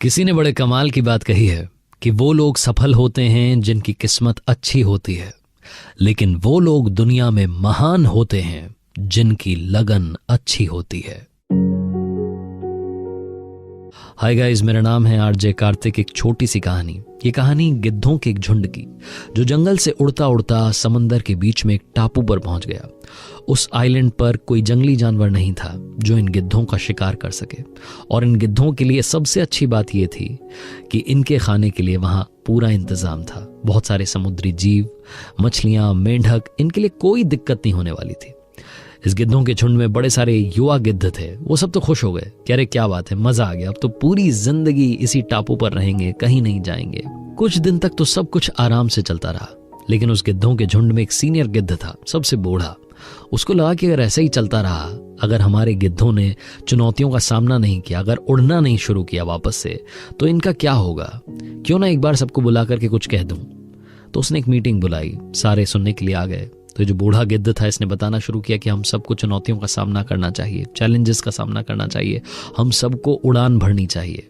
किसी ने बड़े कमाल की बात कही है कि वो लोग सफल होते हैं जिनकी किस्मत अच्छी होती है, लेकिन वो लोग दुनिया में महान होते हैं जिनकी लगन अच्छी होती है। हाय गाइस, मेरा नाम है आरजे कार्तिक। एक छोटी सी कहानी। ये कहानी गिद्धों के एक झुंड की, जो जंगल से उड़ता उड़ता समंदर के बीच में एक टापू पर पहुंच गया। उस आइलैंड पर कोई जंगली जानवर नहीं था जो इन गिद्धों का शिकार कर सके, और इन गिद्धों के लिए सबसे अच्छी बात यह थी कि इनके खाने के लिए वहां पूरा इंतजाम था। बहुत सारे समुद्री जीव, मछलियां, मेंढक, इनके लिए कोई दिक्कत नहीं होने वाली थी। इस गिद्धों के झुंड में बड़े सारे युवा गिद्ध थे। वो सब तो खुश हो गए कि अरे क्या बात है, मजा आ गया, अब तो पूरी जिंदगी इसी टापू पर रहेंगे, कहीं नहीं जाएंगे। कुछ दिन तक तो सब कुछ आराम से चलता रहा, लेकिन उस गिद्धों के झुंड में एक सीनियर गिद्ध था, सबसे बूढ़ा। उसको लगा कि अगर ऐसा ही चलता रहा, अगर हमारे गिद्धों ने चुनौतियों का सामना नहीं किया, अगर उड़ना नहीं शुरू किया वापस से, तो इनका क्या होगा। क्यों ना एक बार सबको बुला करके कुछ कह दूं। तो उसने एक मीटिंग बुलाई, सारे सुनने के लिए आ गए। तो जो बूढ़ा गिद्ध था, इसने बताना शुरू किया कि हम सबको चुनौतियों का सामना करना चाहिए, चैलेंजेस का सामना करना चाहिए, हम सबको उड़ान भरनी चाहिए।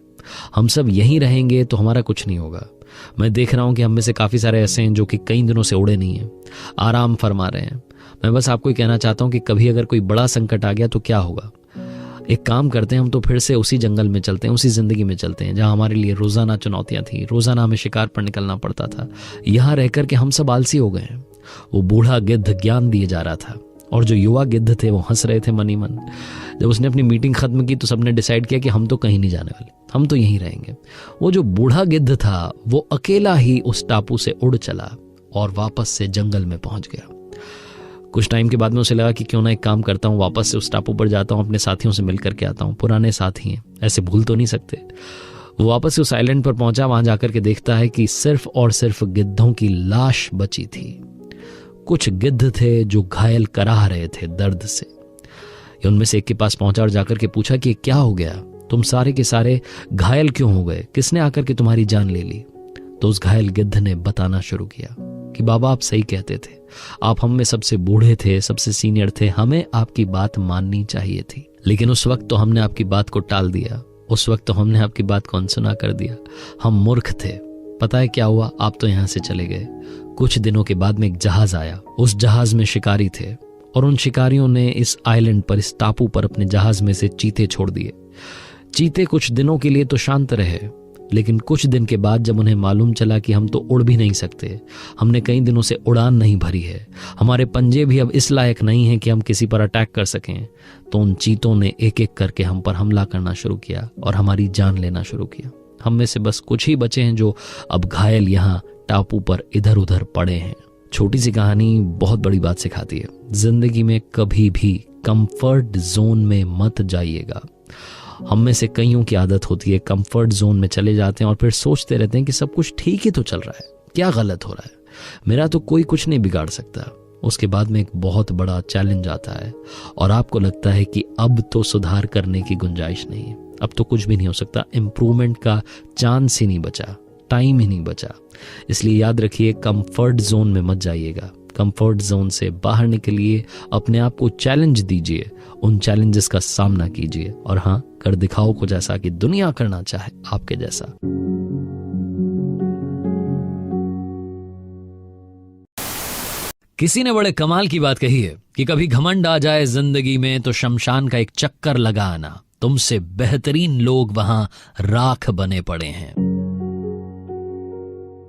हम सब यहीं रहेंगे तो हमारा कुछ नहीं होगा। मैं देख रहा हूं कि हम में से काफी सारे ऐसे हैं जो कि कई दिनों से उड़े नहीं हैं, आराम फरमा रहे हैं। मैं बस आपको कहना चाहता हूं कि कभी अगर कोई बड़ा संकट आ गया तो क्या होगा। एक काम करते हैं, हम तो फिर से उसी जंगल में चलते हैं, उसी जिंदगी में चलते हैं जहां हमारे लिए रोजाना चुनौतियां थी, रोजाना हमें शिकार पर निकलना पड़ता था। यहां रहकर के हम सब आलसी हो गए हैं। वो बूढ़ा गिद्ध ज्ञान दिए जा रहा था, और जो युवा गिद्ध थे वो हंस रहे थे मनी मन। जब उसने अपनी मीटिंग खत्म की तो सबने डिसाइड किया कि हम तो कहीं नहीं जाने वाले, हम तो यहीं रहेंगे। वो जो बूढ़ा गिद्ध था वो अकेला ही उस टापू से उड़ चला और वापस से जंगल में पहुंच गया। कुछ टाइम के बाद में उसे लगा कि क्यों ना एक काम करता हूं, वापस से उस टापू पर जाता हूं, अपने साथियों से मिल करके आता हूं। पुराने साथी हैं, ऐसे भूल तो नहीं सकते। वो वापस से उस आइलैंड पर पहुंचा। वहां जाकर के देखता है कि सिर्फ और सिर्फ गिद्धों की लाश बची थी। कुछ गिद्ध थे जो घायल कराह रहे थे दर्द से। उनमें से एक के पास पहुंचा और जाकर के पूछा कि क्या हो गया, तुम सारे के सारे घायल क्यों हो गए, किसने आकर के तुम्हारी जान ले ली। तो उस घायल गिद्ध ने बताना शुरू किया कि बाबा, आप सही कहते थे, आप हम में सबसे बूढ़े थे, सबसे सीनियर थे, हमें आपकी बात माननी चाहिए थी, लेकिन उस वक्त तो हमने आपकी बात को टाल दिया, उस वक्त तो हमने आपकी बात को अनसुना कर दिया। हम मूर्ख थे। पता है क्या हुआ, आप तो यहां से चले गए। कुछ दिनों के बाद में एक जहाज आया। उस जहाज में शिकारी थे, और उन शिकारियों ने इस आइलैंड पर, इस टापू पर अपने जहाज में से चीते छोड़ दिए। चीते कुछ दिनों के लिए तो शांत रहे, लेकिन कुछ दिन के बाद जब उन्हें मालूम चला कि हम तो उड़ भी नहीं सकते, हमने कई दिनों से उड़ान नहीं भरी है, हमारे पंजे भी अब इस लायक नहीं हैं कि हम किसी पर अटैक कर सकें, तो उन चीतों ने एक एक करके हम पर हमला करना शुरू किया और हमारी जान लेना शुरू किया। हम में से बस कुछ ही बचे हैं जो अब घायल यहाँ टापू पर इधर उधर पड़े हैं। छोटी सी कहानी बहुत बड़ी बात सिखाती है। जिंदगी में कभी भी कंफर्ट जोन में मत जाइएगा। हम में से कईयों की आदत होती है, कंफर्ट जोन में चले जाते हैं और फिर सोचते रहते हैं कि सब कुछ ठीक ही तो चल रहा है, क्या गलत हो रहा है, मेरा तो कोई कुछ नहीं बिगाड़ सकता। उसके बाद में एक बहुत बड़ा चैलेंज आता है और आपको लगता है कि अब तो सुधार करने की गुंजाइश नहीं है, अब तो कुछ भी नहीं हो सकता, इंप्रूवमेंट का चांस ही नहीं बचा, टाइम ही नहीं बचा। इसलिए याद रखिए, कंफर्ट जोन में मत जाइएगा। कंफर्ट जोन से बाहर निकलिए, अपने आप को चैलेंज दीजिए, उन चैलेंजेस का सामना कीजिए, और हाँ, कर दिखाओ कुछ ऐसा कि दुनिया करना चाहे आपके जैसा। किसी ने बड़े कमाल की बात कही है कि कभी घमंड आ जाए जिंदगी में तो शमशान का एक चक्कर लगा आना, तुमसे बेहतरीन लोग वहां राख बने पड़े हैं।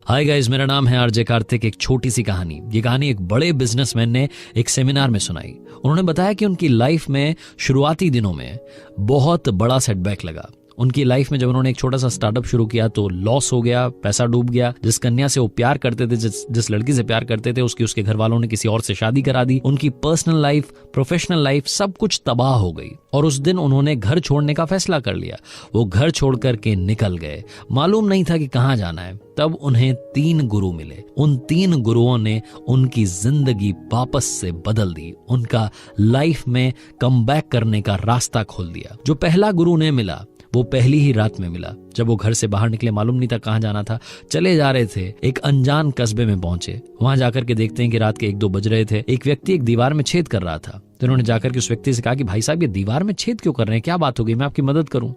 हाय गाइस, मेरा नाम है आरजे कार्तिक। एक छोटी सी कहानी। ये कहानी एक बड़े बिजनेसमैन ने एक सेमिनार में सुनाई। उन्होंने बताया कि उनकी लाइफ में शुरुआती दिनों में बहुत बड़ा सेटबैक लगा। उनकी लाइफ में जब उन्होंने एक छोटा सा स्टार्टअप शुरू किया तो लॉस हो गया, पैसा डूब गया। जिस कन्या से वो प्यार करते थे, जिस लड़की से प्यार करते थे, उसके घर वालों ने किसी और से शादी करा दी। उनकी पर्सनल लाइफ, प्रोफेशनल लाइफ, सब कुछ तबाह हो गई। और उस दिन उन्होंने घर छोड़ने का फैसला कर लिया। वो घर छोड़ करके निकल गए। मालूम नहीं था कि कहाँ जाना है। तब उन्हें 3 गुरु मिले। उन 3 गुरुओं ने उनकी जिंदगी वापस से बदल दी, उनका लाइफ में कमबैक करने का रास्ता खोल दिया। जो पहला गुरु ने मिला वो पहली ही रात में मिला। जब वो घर से बाहर निकले, मालूम नहीं था कहाँ जाना था, चले जा रहे थे, एक अनजान कस्बे में पहुंचे। वहां जाकर के देखते हैं कि रात के 1-2 बज रहे थे। एक व्यक्ति एक दीवार में छेद कर रहा था, तो उन्होंने जाकर के उस व्यक्ति से कहा कि भाई साहब, ये दीवार में छेद क्यों कर रहे हैं, क्या बात हो गई, मैं आपकी मदद करूं?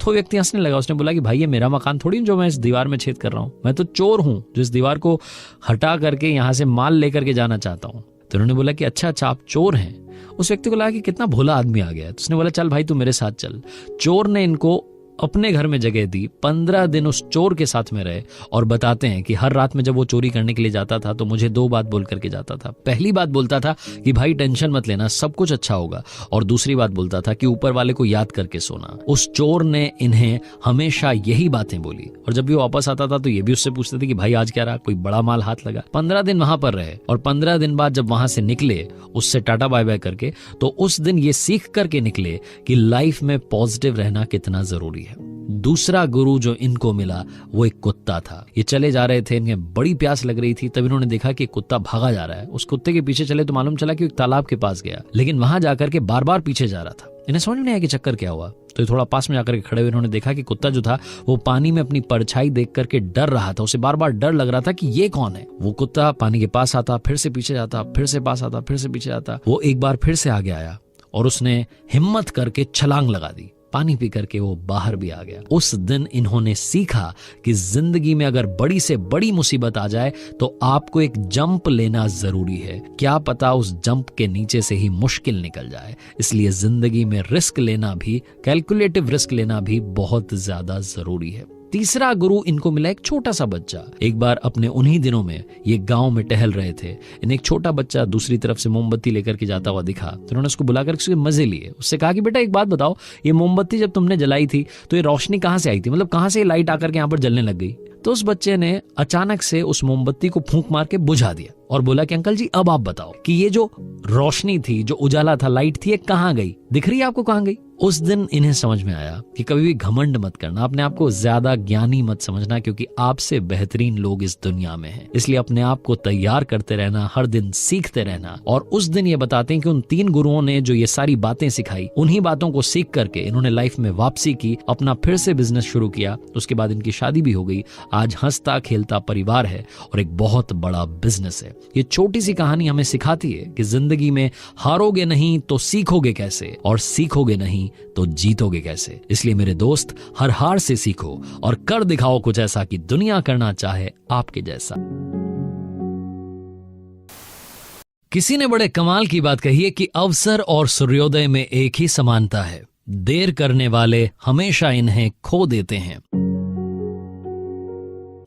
तो व्यक्ति हंसने लगा। उसने बोला कि भाई, ये मेरा मकान थोड़ी जो मैं इस दीवार में छेद कर रहा हूं, मैं तो चोर हूं जो इस दीवार को हटा करके यहां से माल लेकर के जाना चाहता हूं। तो उन्होंने बोला कि अच्छा आप चोर हैं। उस व्यक्ति को लगा कि कितना भोला आदमी आ गया है। तो उसने बोला चल भाई, तू मेरे साथ चल। चोर ने इनको अपने घर में जगह दी। 15 दिन उस चोर के साथ में रहे और बताते हैं कि हर रात में जब वो चोरी करने के लिए जाता था तो मुझे 2 बात बोल करके जाता था। पहली बात बोलता था कि भाई टेंशन मत लेना, सब कुछ अच्छा होगा, और दूसरी बात बोलता था कि ऊपर वाले को याद करके सोना। उस चोर ने इन्हें हमेशा यही बातें बोली, और जब भी वापस आता था तो ये भी उससे पूछते थे कि भाई आज क्या रहा, कोई बड़ा माल हाथ लगा। 15 दिन वहां पर रहे, और 15 दिन बाद जब वहां से निकले उससे टाटा बाय बाय करके, तो उस दिन ये सीख करके निकले कि लाइफ में पॉजिटिव रहना कितना जरूरी है। दूसरा गुरु जो इनको मिला वो एक कुत्ता था। ये चले जा रहे थे, इन्हें बड़ी प्यास लग रही थी, तब इन्होंने देखा कि कुत्ता भागा जा रहा है। उस कुत्ते के पीछे चले तो मालूम चला कि एक तालाब के पास गया, लेकिन वहां जाकर के बार बार पीछे जा रहा था। इन्हें समझ में नहीं आया कि चक्कर क्या हुआ। तो ये थोड़ा पास में जाकर के खड़े हुए इन्होंने देखा कि कुत्ता जो था वो पानी में अपनी परछाई देख करके डर रहा था। उसे बार बार डर लग रहा था कि ये कौन है। वो कुत्ता पानी के पास आता, फिर से पीछे जाता, फिर से पास आता, फिर से पीछे जाता। वो एक बार फिर से आगे आया और उसने हिम्मत करके छलांग लगा दी। पानी पी करके वो बाहर भी आ गया। उस दिन इन्होंने सीखा कि जिंदगी में अगर बड़ी से बड़ी मुसीबत आ जाए तो आपको एक जंप लेना जरूरी है। क्या पता उस जंप के नीचे से ही मुश्किल निकल जाए। इसलिए जिंदगी में रिस्क लेना भी, कैलकुलेटिव रिस्क लेना भी बहुत ज्यादा जरूरी है। तीसरा गुरु इनको मिला एक छोटा सा बच्चा। एक बार अपने उन्हीं दिनों में ये गांव में टहल रहे थे। इन्हें एक छोटा बच्चा दूसरी तरफ से मोमबत्ती लेकर के जाता हुआ दिखा, तो उन्होंने उसको बुलाकर उसके मजे लिए। उससे कहा कि बेटा एक बात बताओ, ये मोमबत्ती जब तुमने जलाई थी तो ये रोशनी कहां से आई थी, मतलब कहां से ये लाइट आकर के यहाँ पर जलने लग गई? तो उस बच्चे ने अचानक से उस मोमबत्ती को फूंक मार के बुझा दिया और बोला कि अंकल जी अब आप बताओ कि ये जो रोशनी थी, जो उजाला था, लाइट थी, ये कहां गई? दिख रही है आपको कहां गई? उस दिन इन्हें समझ में आया कि कभी भी घमंड मत करना, अपने आप को ज्यादा ज्ञानी मत समझना, क्योंकि आपसे बेहतरीन लोग इस दुनिया में हैं। इसलिए अपने आप को तैयार करते रहना, हर दिन सीखते रहना। और उस दिन ये बताते हैं कि उन 3 गुरुओं ने जो ये सारी बातें सिखाई, उन्हीं बातों को सीख करके इन्होंने लाइफ में वापसी की, अपना फिर से बिजनेस शुरू किया। उसके बाद इनकी शादी भी हो गई। आज हंसता खेलता परिवार है और एक बहुत बड़ा बिजनेस है। ये छोटी सी कहानी हमें सिखाती है कि जिंदगी में हारोगे नहीं तो सीखोगे कैसे, और सीखोगे नहीं तो जीतोगे कैसे। इसलिए मेरे दोस्त, हर हार से सीखो और कर दिखाओ कुछ ऐसा कि दुनिया करना चाहे आपके जैसा। किसी ने बड़े कमाल की बात कही है कि अवसर और सूर्योदय में एक ही समानता है, देर करने वाले हमेशा इन्हें खो देते हैं।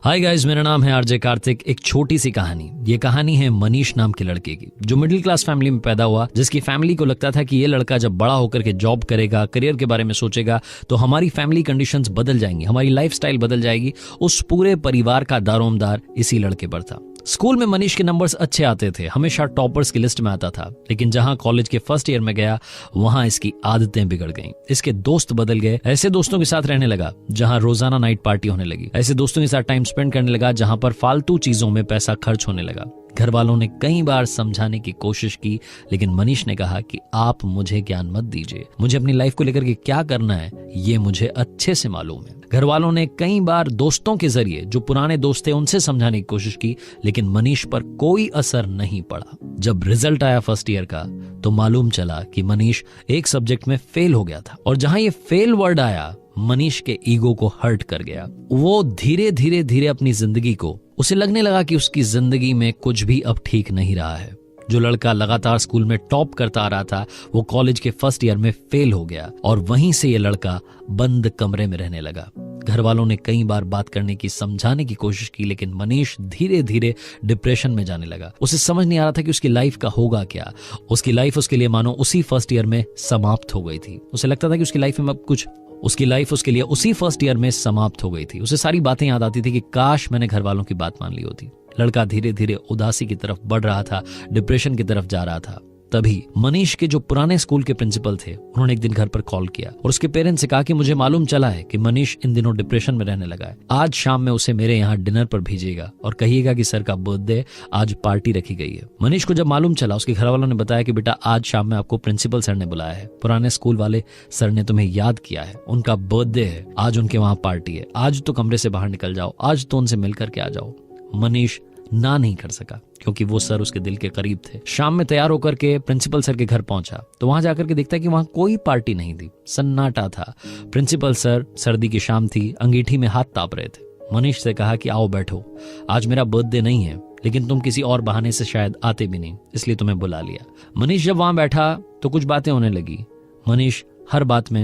हाय गाइस, मेरा नाम है आरजे कार्तिक। एक छोटी सी कहानी। ये कहानी है मनीष नाम के लड़के की, जो मिडिल क्लास फैमिली में पैदा हुआ, जिसकी फैमिली को लगता था कि ये लड़का जब बड़ा होकर के जॉब करेगा, करियर के बारे में सोचेगा, तो हमारी फैमिली कंडीशंस बदल जाएंगी, हमारी लाइफस्टाइल बदल जाएगी। उस पूरे परिवार का दारोमदार इसी लड़के पर था। स्कूल में मनीष के नंबर्स अच्छे आते थे, हमेशा टॉपर्स की लिस्ट में आता था। लेकिन जहां कॉलेज के फर्स्ट ईयर में गया, वहां इसकी आदतें बिगड़ गईं। इसके दोस्त बदल गए। ऐसे दोस्तों के साथ रहने लगा जहां रोजाना नाइट पार्टी होने लगी। ऐसे दोस्तों के साथ टाइम स्पेंड करने लगा जहां पर फालतू चीजों में पैसा खर्च होने लगा। घर वालों ने कई बार समझाने की कोशिश की, लेकिन मनीष ने कहा कि आप मुझे ज्ञान मत दीजिए, मुझे अपनी लाइफ को लेकर के क्या करना है ये मुझे अच्छे से मालूम है। घर वालों ने कई बार दोस्तों के जरिए, जो पुराने दोस्त थे, उनसे समझाने की कोशिश की, लेकिन मनीष पर कोई असर नहीं पड़ा। जब रिजल्ट आया फर्स्ट ईयर का, तो मालूम चला कि मनीष एक सब्जेक्ट में फेल हो गया था। और जहां ये फेल वर्ड आया, मनीष के ईगो को हर्ट कर गया। वो धीरे धीरे अपनी जिंदगी को, उसे लगने लगा कि उसकी जिंदगी में कुछ भी अब ठीक नहीं रहा है। जो लड़का लगातार स्कूल में टॉप करता आ रहा था, वो कॉलेज के फर्स्ट ईयर में फेल हो गया। और वहीं से ये लड़का बंद कमरे में रहने लगा। घर वालों ने कई बार बात करने की, समझाने की कोशिश की, लेकिन मनीष धीरे धीरे डिप्रेशन में जाने लगा। उसे समझ नहीं आ रहा था कि उसकी लाइफ का होगा क्या। उसकी लाइफ उसके लिए मानो उसी फर्स्ट ईयर में समाप्त हो गई थी। उसे लगता था कि उसकी लाइफ में अब कुछ, उसकी लाइफ उसके लिए उसी फर्स्ट ईयर में समाप्त हो गई थी। उसे सारी बातें याद आती थी कि काश मैंने घर वालों की बात मान ली होती। लड़का धीरे धीरे उदासी की तरफ बढ़ रहा था, डिप्रेशन की तरफ जा रहा था। तभी मनीष के जो पुराने स्कूल के प्रिंसिपल थे, उन्होंने एक दिन घर पर कॉल किया और उसके पेरेंट्स से कहा कि मुझे मालूम चला है कि मनीष इन दिनों डिप्रेशन में रहने लगा है। आज शाम में उसे मेरे यहाँ डिनर पर भेजिएगा और कहिएगा कि सर का बर्थडे, आज पार्टी रखी गई है। मनीष को जब मालूम चला, उसके घर वालों ने बताया कि बेटा आज शाम में आपको प्रिंसिपल सर ने बुलाया है, पुराने स्कूल वाले सर ने तुम्हें याद किया है, उनका बर्थडे है, आज उनके वहां पार्टी है, आज तो कमरे से बाहर निकल जाओ, आज तो उनसे मिल करके आ जाओ। मनीष ना नहीं कर सका क्योंकि वो सर उसके दिल के करीब थे। शाम में तैयार होकर के प्रिंसिपल सर के घर पहुंचा तो वहां जाकर के देखता है कि वहां कोई पार्टी नहीं थी, सन्नाटा था। प्रिंसिपल सर, सर्दी की शाम थी, अंगीठी में हाथ ताप रहे थे। मनीष से कहा कि आओ बैठो, आज मेरा बर्थडे नहीं है, लेकिन तुम किसी और बहाने से शायद आते भी नहीं, इसलिए तुम्हें बुला लिया। मनीष जब वहां बैठा तो कुछ बातें होने लगी। मनीष हर बात में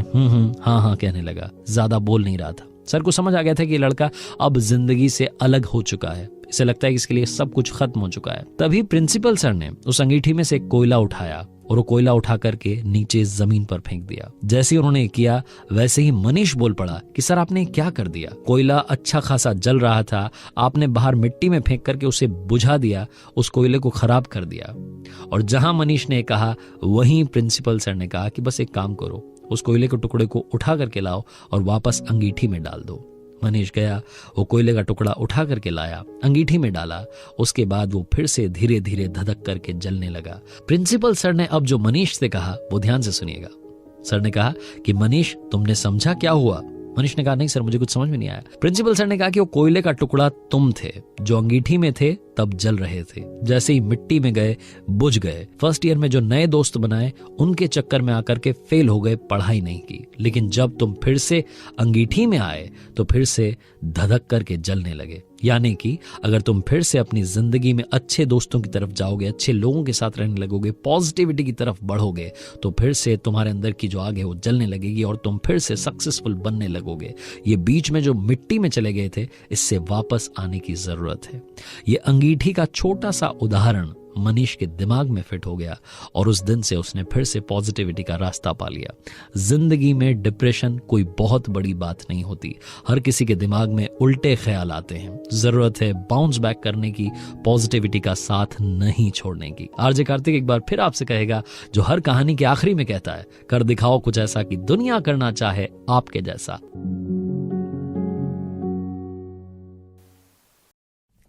हाँ कहने लगा, ज्यादा बोल नहीं रहा था। सर को समझ आ गया था कि ये लड़का अब जिंदगी से अलग हो चुका है, इसे लगता है कि इसके लिए सब कुछ खत्म हो चुका है। तभी प्रिंसिपल सर ने उस अंगीठी में से एक कोयला उठाया और वो कोयला उठा करके नीचे जमीन पर फेंक दिया। जैसे ही उन्होंने किया वैसे ही मनीष बोल पड़ा कि सर आपने क्या कर दिया? कोयला अच्छा खासा जल रहा था, आपने बाहर मिट्टी में फेंक करके उसे बुझा दिया, उस कोयले को खराब कर दिया। और जहां मनीष ने कहा वहीं प्रिंसिपल सर ने कहा कि बस एक काम करो, उस कोयले के टुकड़े को उठा करके लाओ और वापस अंगीठी में डाल दो। मनीष गया, वो कोयले का टुकड़ा उठा करके लाया, अंगीठी में डाला, उसके बाद वो फिर से धीरे धीरे धधक करके जलने लगा। प्रिंसिपल सर ने अब जो मनीष से कहा वो ध्यान से सुनिएगा। सर ने कहा कि मनीष तुमने समझा क्या हुआ? मनीष ने कहा नहीं सर, मुझे कुछ समझ में नहीं आया। प्रिंसिपल सर ने कहा कि वो कोयले का टुकड़ा तुम थे, जो अंगीठी में थे तब जल रहे थे, जैसे ही मिट्टी में गए बुझ गए। फर्स्ट ईयर में जो नए दोस्त बनाए उनके चक्कर में आकर के फेल हो गए, पढ़ाई नहीं की, लेकिन जब तुम फिर से अंगीठी में आए तो फिर से धधक करके जलने लगे। यानी कि अगर तुम फिर से अपनी जिंदगी में अच्छे दोस्तों की तरफ जाओगे, अच्छे लोगों के साथ रहने लगोगे, पॉजिटिविटी की तरफ बढ़ोगे, तो फिर से तुम्हारे अंदर की जो आग है वो जलने लगेगी और तुम फिर से सक्सेसफुल बनने लगोगे। ये बीच में जो मिट्टी में चले गए थे, इससे वापस आने की जरूरत है। ये अंगीठी का छोटा सा उदाहरण मनीष के दिमाग में फिट हो गया और उस दिन से उसने फिर से पॉजिटिविटी का रास्ता पा लिया। जिंदगी में डिप्रेशन कोई बहुत बड़ी बात नहीं होती, हर किसी के दिमाग में उल्टे ख्याल आते हैं। जरूरत है बाउंस बैक करने की, पॉजिटिविटी का साथ नहीं छोड़ने की। आरजे कार्तिक एक बार फिर आपसे कहेगा, जो हर कहानी के आखिरी में कहता है, कर दिखाओ कुछ ऐसा कि दुनिया करना चाहे आपके जैसा।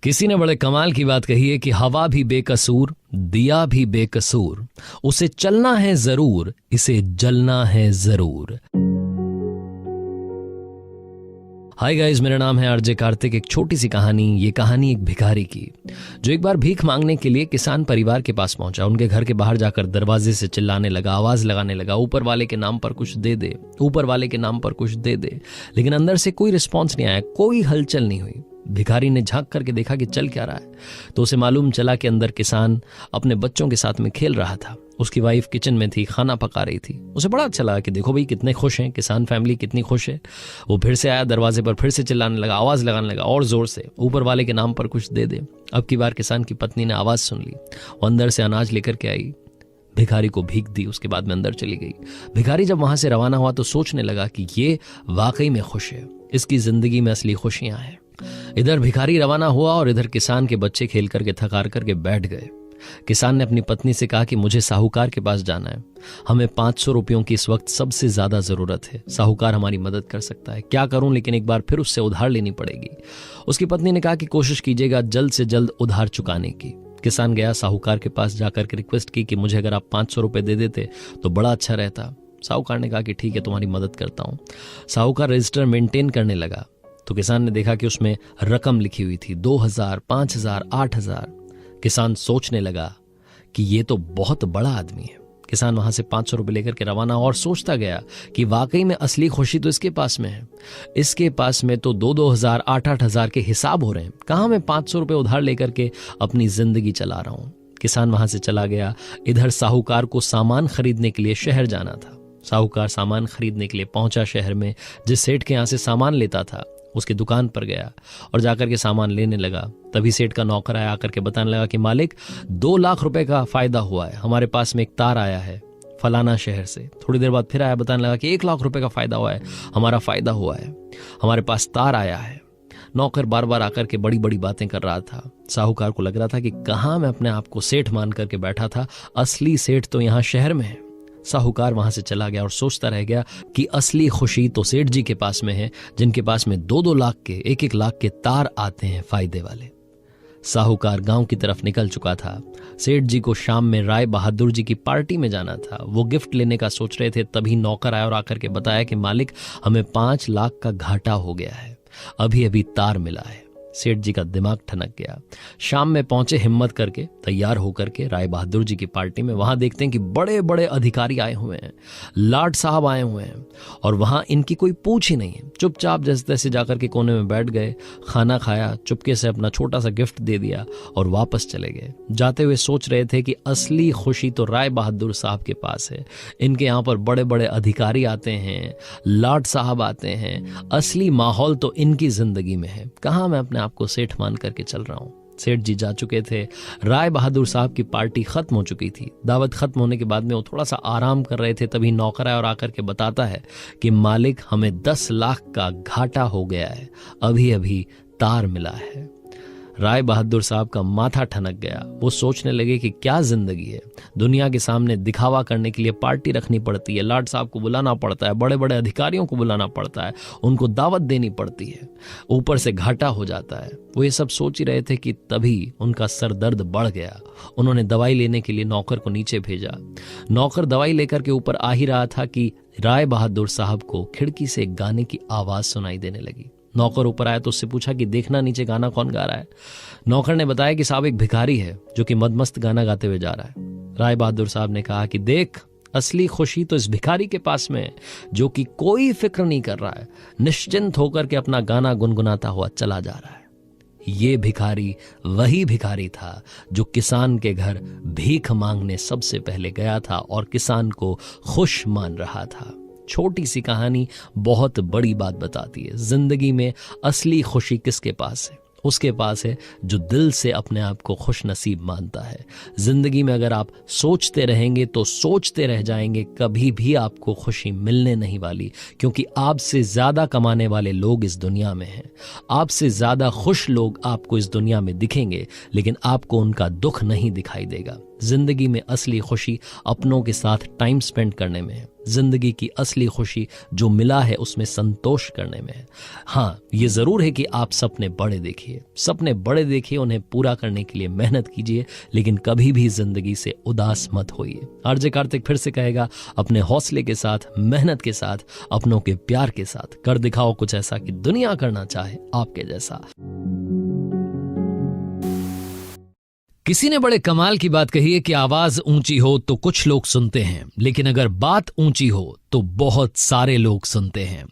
किसी ने बड़े कमाल की बात कही है कि हवा भी बेकसूर, दिया भी बेकसूर, उसे चलना है जरूर, इसे जलना है जरूर। हाय गाइस, मेरा नाम है आरजे कार्तिक। एक छोटी सी कहानी, ये कहानी एक भिखारी की, जो एक बार भीख मांगने के लिए किसान परिवार के पास पहुंचा। उनके घर के बाहर जाकर दरवाजे से चिल्लाने लगा, आवाज लगाने लगा, ऊपर वाले के नाम पर कुछ दे दे, ऊपर वाले के नाम पर कुछ दे दे। लेकिन अंदर से कोई रिस्पॉन्स नहीं आया, कोई हलचल नहीं हुई। भिखारी ने झांक करके देखा कि चल क्या रहा है, तो उसे मालूम चला कि अंदर किसान अपने बच्चों के साथ में खेल रहा था। उसकी वाइफ किचन में थी, खाना पका रही थी। उसे बड़ा अच्छा लगा कि देखो भाई कितने खुश हैं, किसान फैमिली कितनी खुश है। वो फिर से आया दरवाजे पर, फिर से चिल्लाने लगा, आवाज लगाने लगा और जोर से, ऊपर वाले के नाम पर कुछ दे दे। अब की बार किसान की पत्नी ने आवाज सुन ली, वो अंदर से अनाज लेकर के आई, भिखारी को भीख दी, उसके बाद में अंदर चली गई। भिखारी जब वहां से रवाना हुआ तो सोचने लगा कि ये वाकई में खुश है, इसकी जिंदगी में असली खुशियां हैं। इधर भिखारी रवाना हुआ और इधर किसान के बच्चे खेल करके थकार करके बैठ गए। किसान ने अपनी पत्नी से कहा कि मुझे साहूकार के पास जाना है, हमें 500 रुपयों की इस वक्त सबसे ज्यादा जरूरत है, साहूकार हमारी मदद कर सकता है, क्या करूं, लेकिन एक बार फिर उससे उधार लेनी पड़ेगी। उसकी पत्नी ने कहा कि कोशिश कीजिएगा जल्द से जल्द उधार चुकाने की। किसान गया, साहूकार के पास जाकर के रिक्वेस्ट की कि मुझे अगर आप 500 रुपए दे देते तो बड़ा अच्छा रहता। साहूकार ने कहा कि ठीक है, तुम्हारी मदद करता हूं। साहूकार रजिस्टर मेंटेन करने लगा तो किसान ने देखा कि उसमें रकम लिखी हुई थी 2000, 5000, 8000। किसान सोचने लगा कि ये तो बहुत बड़ा आदमी है। किसान वहां से 500 रुपए लेकर के रवाना और सोचता गया कि वाकई में असली खुशी तो इसके पास में है। इसके पास में तो 2-2000, 8-8000 के हिसाब हो रहे हैं, कहां मैं 500 रुपए उधार लेकर के अपनी जिंदगी चला रहा हूं। किसान वहां से चला गया। इधर साहूकार को सामान खरीदने के लिए शहर जाना था। साहूकार सामान खरीदने के लिए पहुंचा शहर में। जिस सेठ के यहां से सामान लेता था उसकी दुकान पर गया और जाकर के सामान लेने लगा। तभी सेठ का नौकर आया, आकर के बताने लगा कि मालिक 2 लाख रुपए का फायदा हुआ है, हमारे पास में एक तार आया है फलाना शहर से। थोड़ी देर बाद फिर आया, बताने लगा कि 1 लाख रुपए का फायदा हुआ है, हमारा फायदा हुआ है, हमारे पास तार आया है। नौकर बार बार आकर के बड़ी बड़ी बातें कर रहा था। साहूकार को लग रहा था कि कहां मैं अपने आप को सेठ मान करके बैठा था, असली सेठ तो यहां शहर में है। साहूकार वहां से चला गया और सोचता रह गया कि असली खुशी तो सेठ जी के पास में है, जिनके पास में 2-2 लाख के 1-1 लाख के तार आते हैं फायदे वाले। साहूकार गांव की तरफ निकल चुका था। सेठ जी को शाम में राय बहादुर जी की पार्टी में जाना था। वो गिफ्ट लेने का सोच रहे थे, तभी नौकर आया और आकर के बताया कि मालिक, हमें 5 लाख का घाटा हो गया है, अभी अभी तार मिला है। सेठ जी का दिमाग ठनक गया। शाम में पहुंचे हिम्मत करके, तैयार होकर के राय बहादुर जी की पार्टी में। वहां देखते हैं कि बड़े बड़े अधिकारी आए हुए हैं, लाट साहब आए हुए हैं, और वहां इनकी कोई पूछ ही नहीं है। चुपचाप जैसे तैसे जाकर के कोने में बैठ गए, खाना खाया, चुपके से अपना छोटा सा गिफ्ट दे दिया और वापस चले गए। जाते हुए सोच रहे थे कि असली खुशी तो राय बहादुर साहब के पास है। इनके यहाँ पर बड़े बड़े अधिकारी आते हैं, लाट साहब आते हैं, असली माहौल तो इनकी जिंदगी में है। कहाँ मैं अपने आपको सेठ मान करके चल रहा हूं। सेठ जी जा चुके थे। राय बहादुर साहब की पार्टी खत्म हो चुकी थी। दावत खत्म होने के बाद में वो थोड़ा सा आराम कर रहे थे, तभी नौकर आया और आकर के बताता है कि मालिक, हमें 10 लाख का घाटा हो गया है, अभी अभी तार मिला है। राय बहादुर साहब का माथा ठनक गया। वो सोचने लगे कि क्या जिंदगी है, दुनिया के सामने दिखावा करने के लिए पार्टी रखनी पड़ती है, लाट साहब को बुलाना पड़ता है, बड़े बड़े अधिकारियों को बुलाना पड़ता है, उनको दावत देनी पड़ती है, ऊपर से घाटा हो जाता है। वो ये सब सोच ही रहे थे कि तभी उनका सर दर्द बढ़ गया। उन्होंने दवाई लेने के लिए नौकर को नीचे भेजा। नौकर दवाई लेकर के ऊपर आ ही रहा था कि राय बहादुर साहब को खिड़की से एक गाने की आवाज सुनाई देने लगी। नौकर ऊपर आया तो उससे पूछा कि देखना नीचे गाना कौन गा रहा है। नौकर ने बताया कि साहब एक भिखारी है जो कि मदमस्त गाना गाते हुए जा रहा है। राय बहादुर साहब ने कहा कि देख, असली खुशी तो इस भिखारी के पास में है जो कि कोई फिक्र नहीं कर रहा है, निश्चिंत होकर के अपना गाना गुनगुनाता हुआ चला जा रहा है। ये भिखारी वही भिखारी था जो किसान के घर भीख मांगने सबसे पहले गया था और किसान को खुश मान रहा था। छोटी सी कहानी बहुत बड़ी बात बताती है। जिंदगी में असली खुशी किसके पास है? उसके पास है जो दिल से अपने आप को खुश नसीब मानता है। जिंदगी में अगर आप सोचते रहेंगे तो सोचते रह जाएंगे, कभी भी आपको खुशी मिलने नहीं वाली, क्योंकि आपसे ज्यादा कमाने वाले लोग इस दुनिया में हैं। आपसे ज्यादा खुश लोग आपको इस दुनिया में दिखेंगे, लेकिन आपको उनका दुख नहीं दिखाई देगा। जिंदगी में असली खुशी अपनों के साथ टाइम स्पेंड करने में है। जिंदगी की असली खुशी जो मिला है उसमें संतोष करने में है। हाँ, ये जरूर है कि आप सपने बड़े देखिए, सपने बड़े देखिए, उन्हें पूरा करने के लिए मेहनत कीजिए, लेकिन कभी भी जिंदगी से उदास मत होइए। आरजे कार्तिक फिर से कहेगा, अपने हौसले के साथ, मेहनत के साथ, अपनों के प्यार के साथ कर दिखाओ कुछ ऐसा कि दुनिया करना चाहे आपके जैसा। किसी ने बड़े कमाल की बात कही है कि आवाज ऊंची हो तो कुछ लोग सुनते हैं, लेकिन अगर बात ऊंची हो तो बहुत सारे लोग सुनते हैं।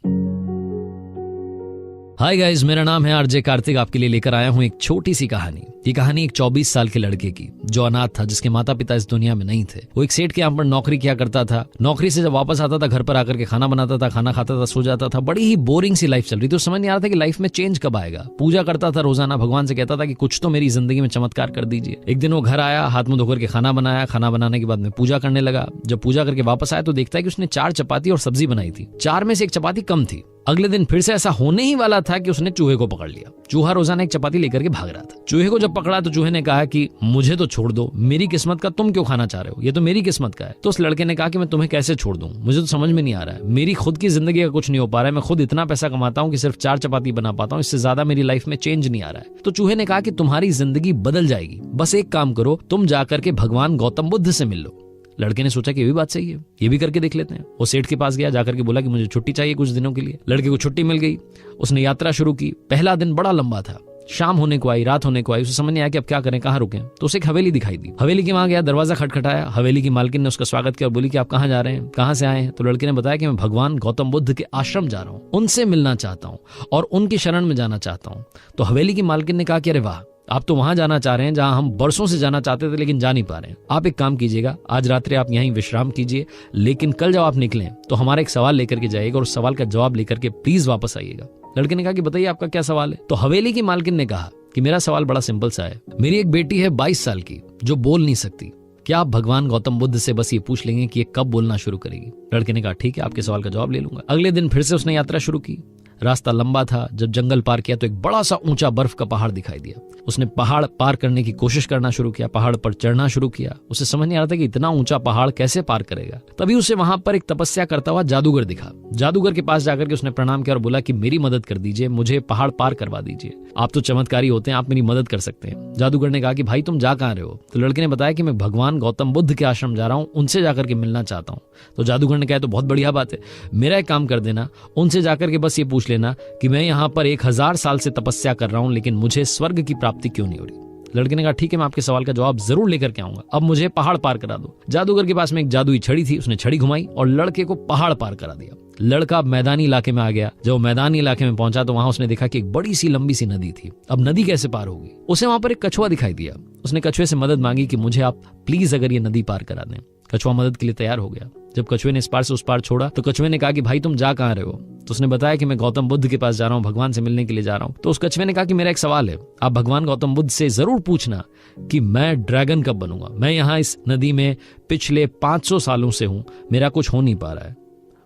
हाय गाइस, मेरा नाम है आरजे कार्तिक। आपके लिए लेकर आया हूं एक छोटी सी कहानी। ये कहानी एक 24 साल के लड़के की जो अनाथ था, जिसके माता पिता इस दुनिया में नहीं थे। वो एक सेठ के यहाँ पर नौकरी किया करता था। नौकरी से जब वापस आता था, घर पर आकर के खाना बनाता था, खाना खाता था, सो जाता था। बड़ी ही बोरिंग सी लाइफ चल रही थी। तो समझ नहीं आ रहा था कि लाइफ में चेंज कब आएगा। पूजा करता था रोजाना, भगवान से कहता था कि कुछ तो मेरी जिंदगी में चमत्कार कर दीजिए। एक दिन वो घर आया, हाथ मुंह धोकर के खाना बनाया। खाना बनाने के बाद में पूजा करने लगा। जब पूजा करके वापस आया तो देखता है कि उसने 4 चपाती और सब्जी बनाई थी। 4 में से 1 चपाती कम थी। अगले दिन फिर से ऐसा होने ही वाला था कि उसने चूहे को पकड़ लिया। चूहा रोजाना 1 चपाती लेकर के भाग रहा था। चूहे को जब पकड़ा तो चूहे ने कहा कि मुझे तो छोड़ दो, मेरी किस्मत का तुम क्यों खाना चाह रहे हो, ये तो मेरी किस्मत का है। तो उस लड़के ने कहा कि मैं तुम्हें कैसे छोड़ दूं, मुझे तो समझ में नहीं आ रहा है, मेरी खुद की जिंदगी का कुछ नहीं हो पा रहा है, मैं खुद इतना पैसा कमाता हूं कि सिर्फ 4 चपाती बना पाता हूं, इससे ज्यादा मेरी लाइफ में चेंज नहीं आ रहा है। तो चूहे ने कहा कि तुम्हारी जिंदगी बदल जाएगी, बस एक काम करो, तुम जाकर के भगवान गौतम बुद्ध से मिल लो। लड़के ने सोचा कि ये भी बात सही है, ये भी करके देख लेते हैं। वो सेठ के पास गया, जाकर के बोला कि मुझे छुट्टी चाहिए कुछ दिनों के लिए। लड़के को छुट्टी मिल गई। उसने यात्रा शुरू की। पहला दिन बड़ा लंबा था। शाम होने को आई, रात होने को आई। उसे समझ नहीं आया कि अब क्या करें, कहाँ रुकें। तो उसे एक हवेली दिखाई दी। हवेली के वहां गया, दरवाजा खटखटाया। हवेली की मालकिन ने उसका स्वागत किया और बोली कि आप कहाँ जा रहे हैं, कहाँ से आए हैं। तो लड़के ने बताया कि मैं भगवान गौतम बुद्ध के आश्रम जा रहा हूँ, उनसे मिलना चाहता हूँ और उनकी शरण में जाना चाहता हूँ। तो हवेली की मालकिन ने कहा कि अरे वाह, आप तो वहां जाना चाह रहे हैं जहां हम बरसों से जाना चाहते थे लेकिन जा नहीं पा रहे हैं। आप एक काम कीजिएगा, आज रात्रि आप यहीं विश्राम कीजिए, लेकिन कल जब आप निकलें तो हमारा एक सवाल लेकर के जाइएगा और उस सवाल का जवाब लेकर के प्लीज वापस आइएगा। लड़के ने कहा कि बताइए आपका क्या सवाल है। तो हवेली की मालकिन ने कहा कि मेरा सवाल बड़ा सिंपल सा है। मेरी एक बेटी है 22 साल की जो बोल नहीं सकती। क्या आप भगवान गौतम बुद्ध से बस ये पूछ लेंगे कि ये कब बोलना शुरू करेगी। लड़के ने कहा ठीक है, आपके सवाल का जवाब ले लूंगा। अगले दिन फिर से उसने यात्रा शुरू की। रास्ता लंबा था। जब जंगल पार किया तो एक बड़ा सा ऊंचा बर्फ का पहाड़ दिखाई दिया। उसने पहाड़ पार करने की कोशिश करना शुरू किया, पहाड़ पर चढ़ना शुरू किया। उसे समझ नहीं आ रहा था कि इतना ऊंचा पहाड़ कैसे पार करेगा। तभी उसे वहां पर एक तपस्या करता हुआ जादूगर दिखा। जादूगर के पास जाकर के उसने प्रणाम किया और बोला कि मेरी मदद कर दीजिए, मुझे पहाड़ पार करवा दीजिए, आप तो चमत्कारी होते हैं, आप मेरी मदद कर सकते हैं। जादूगर ने कहा कि भाई तुम जा कहां रहे हो? तो लड़के ने बताया कि मैं भगवान गौतम बुद्ध के आश्रम जा रहा हूं, उनसे जाकर के मिलना चाहता हूं। तो जादूगर ने कहा तो बहुत बढ़िया बात है, मेरा एक काम कर देना, उनसे जाकर के बस ये पूछ लेना कि मैं यहाँ पर 1000 साल से तपस्या कर रहा हूं लेकिन मुझे स्वर्ग की प्राप्ति क्यों नहीं हो रही। लड़के ने कहा ठीक है, मैं आपके सवाल का जवाब जरूर लेकर के आऊंगा, अब मुझे पहाड़ पार करा दो। जादूगर के पास में एक जादुई छड़ी थी, उसने छड़ी घुमाई और लड़के को पहाड़ पार करा दिया। लड़का मैदानी इलाके में आ गया। जब मैदानी इलाके में पहुंचा तो वहां उसने देखा कि एक बड़ी सी लंबी सी नदी थी। अब नदी कैसे पार होगी? उसे वहां पर एक कछुआ दिखाई दिया। उसने कछुए से मदद मांगी कि मुझे आप प्लीज अगर ये नदी पार करा दें। कछुआ मदद के लिए तैयार हो गया। जब कछुए ने इस पार से उस पार छोड़ा तो कछुए ने कहा कि भाई तुम जा कहां रहे हो? तो उसने बताया कि मैं गौतम बुद्ध के पास जा रहा हूं, भगवान से मिलने के लिए जा रहा हूं। तो उस कछुए ने कहा कि मेरा एक सवाल है, आप भगवान गौतम बुद्ध से जरूर पूछना कि मैं ड्रैगन कब बनूंगा। मैं यहाँ इस नदी में पिछले 500 सालों से हूं, मेरा कुछ हो नहीं पा रहा है,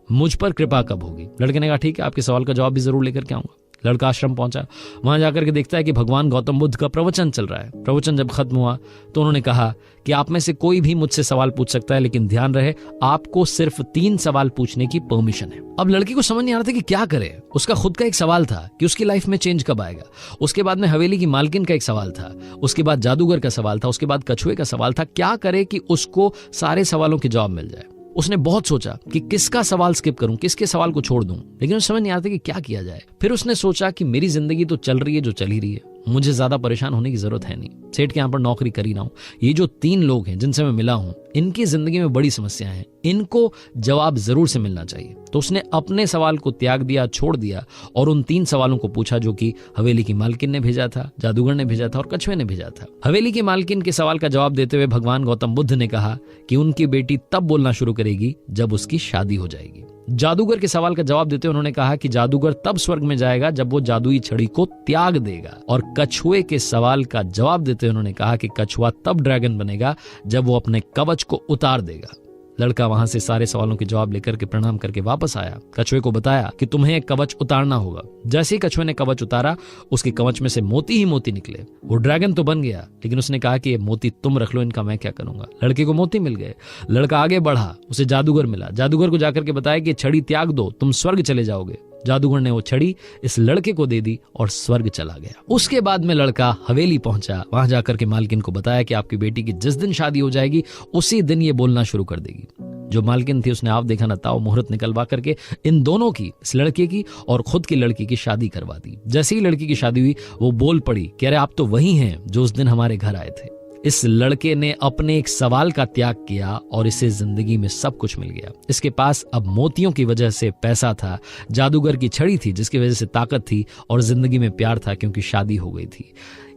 मुझ पर कृपा कब होगी? लड़के ने कहा ठीक है, आपके सवाल का जवाब भी जरूर लेकर के आऊंगा। लड़का आश्रम पहुंचा। वहां जाकर के देखता है कि भगवान गौतम बुद्ध का प्रवचन चल रहा है। प्रवचन जब खत्म हुआ तो उन्होंने कहा कि आप में से कोई भी मुझसे सवाल पूछ सकता है, लेकिन ध्यान रहे आपको सिर्फ 3 सवाल पूछने की परमिशन है। अब लड़की को समझ नहीं आ रहा था कि क्या करे। उसका खुद का एक सवाल था कि उसकी लाइफ में चेंज कब आएगा। उसके बाद में हवेली की मालकिन का एक सवाल था। उसके बाद जादूगर का सवाल था। उसके बाद कछुए का सवाल था। क्या करे कि उसको सारे सवालों के जवाब मिल जाए। उसने बहुत सोचा कि किसका सवाल स्किप करूं, किसके सवाल को छोड़ दूं, लेकिन उसे समझ नहीं आता कि क्या किया जाए। फिर उसने सोचा कि मेरी जिंदगी तो चल रही है जो चल ही रही है, मुझे ज्यादा परेशान होने की जरूरत है नहीं। सेठ के यहाँ पर नौकरी कर ही रहा हूं। ये जो 3 लोग हैं जिनसे मैं मिला हूं, इनकी जिंदगी में बड़ी समस्या है, इनको जवाब जरूर से मिलना चाहिए। तो उसने अपने सवाल को त्याग दिया, छोड़ दिया और उन 3 सवालों को पूछा जो कि हवेली की मालकिन ने भेजा था, जादूगर ने भेजा था और कछुए ने भेजा था। हवेली की मालकिन के सवाल का जवाब देते हुए भगवान गौतम बुद्ध ने कहा कि उनकी बेटी तब बोलना शुरू करेगी जब उसकी शादी हो जाएगी। जादूगर के सवाल का जवाब देते हुए उन्होंने कहा कि जादूगर तब स्वर्ग में जाएगा जब वो जादुई छड़ी को त्याग देगा। और कछुए के सवाल का जवाब देते हुए उन्होंने कहा कि कछुआ तब ड्रैगन बनेगा जब वो अपने कवच को उतार देगा। लड़का वहां से सारे सवालों के जवाब लेकर के प्रणाम करके वापस आया। कछुए को बताया कि तुम्हें कवच उतारना होगा। जैसे ही कछुए ने कवच उतारा, उसके कवच में से मोती ही मोती निकले। वो ड्रैगन तो बन गया, लेकिन उसने कहा कि ये मोती तुम रख लो, इनका मैं क्या करूंगा। लड़के को मोती मिल गए। लड़का आगे बढ़ा, उसे जादूगर मिला। जादूगर को जाकर के बताया कि छड़ी त्याग दो, तुम स्वर्ग चले जाओगे। जादूगर ने वो छड़ी इस लड़के को दे दी और स्वर्ग चला गया। उसके बाद में लड़का हवेली पहुंचा। वहां जाकर के मालकिन को बताया कि आपकी बेटी की जिस दिन शादी हो जाएगी उसी दिन ये बोलना शुरू कर देगी। जो मालकिन थी उसने आप देखा न ताओ मुहूर्त निकलवा करके इन दोनों की, इस लड़के की और खुद की लड़की की शादी करवा दी। जैसे ही लड़की की शादी हुई वो बोल पड़ी कि अरे आप तो वही हैं जो उस दिन हमारे घर आए थे। इस लड़के ने अपने एक सवाल का त्याग किया और इसे जिंदगी में सब कुछ मिल गया। इसके पास अब मोतियों की वजह से पैसा था, जादूगर की छड़ी थी जिसकी वजह से ताकत थी, और जिंदगी में प्यार था क्योंकि शादी हो गई थी।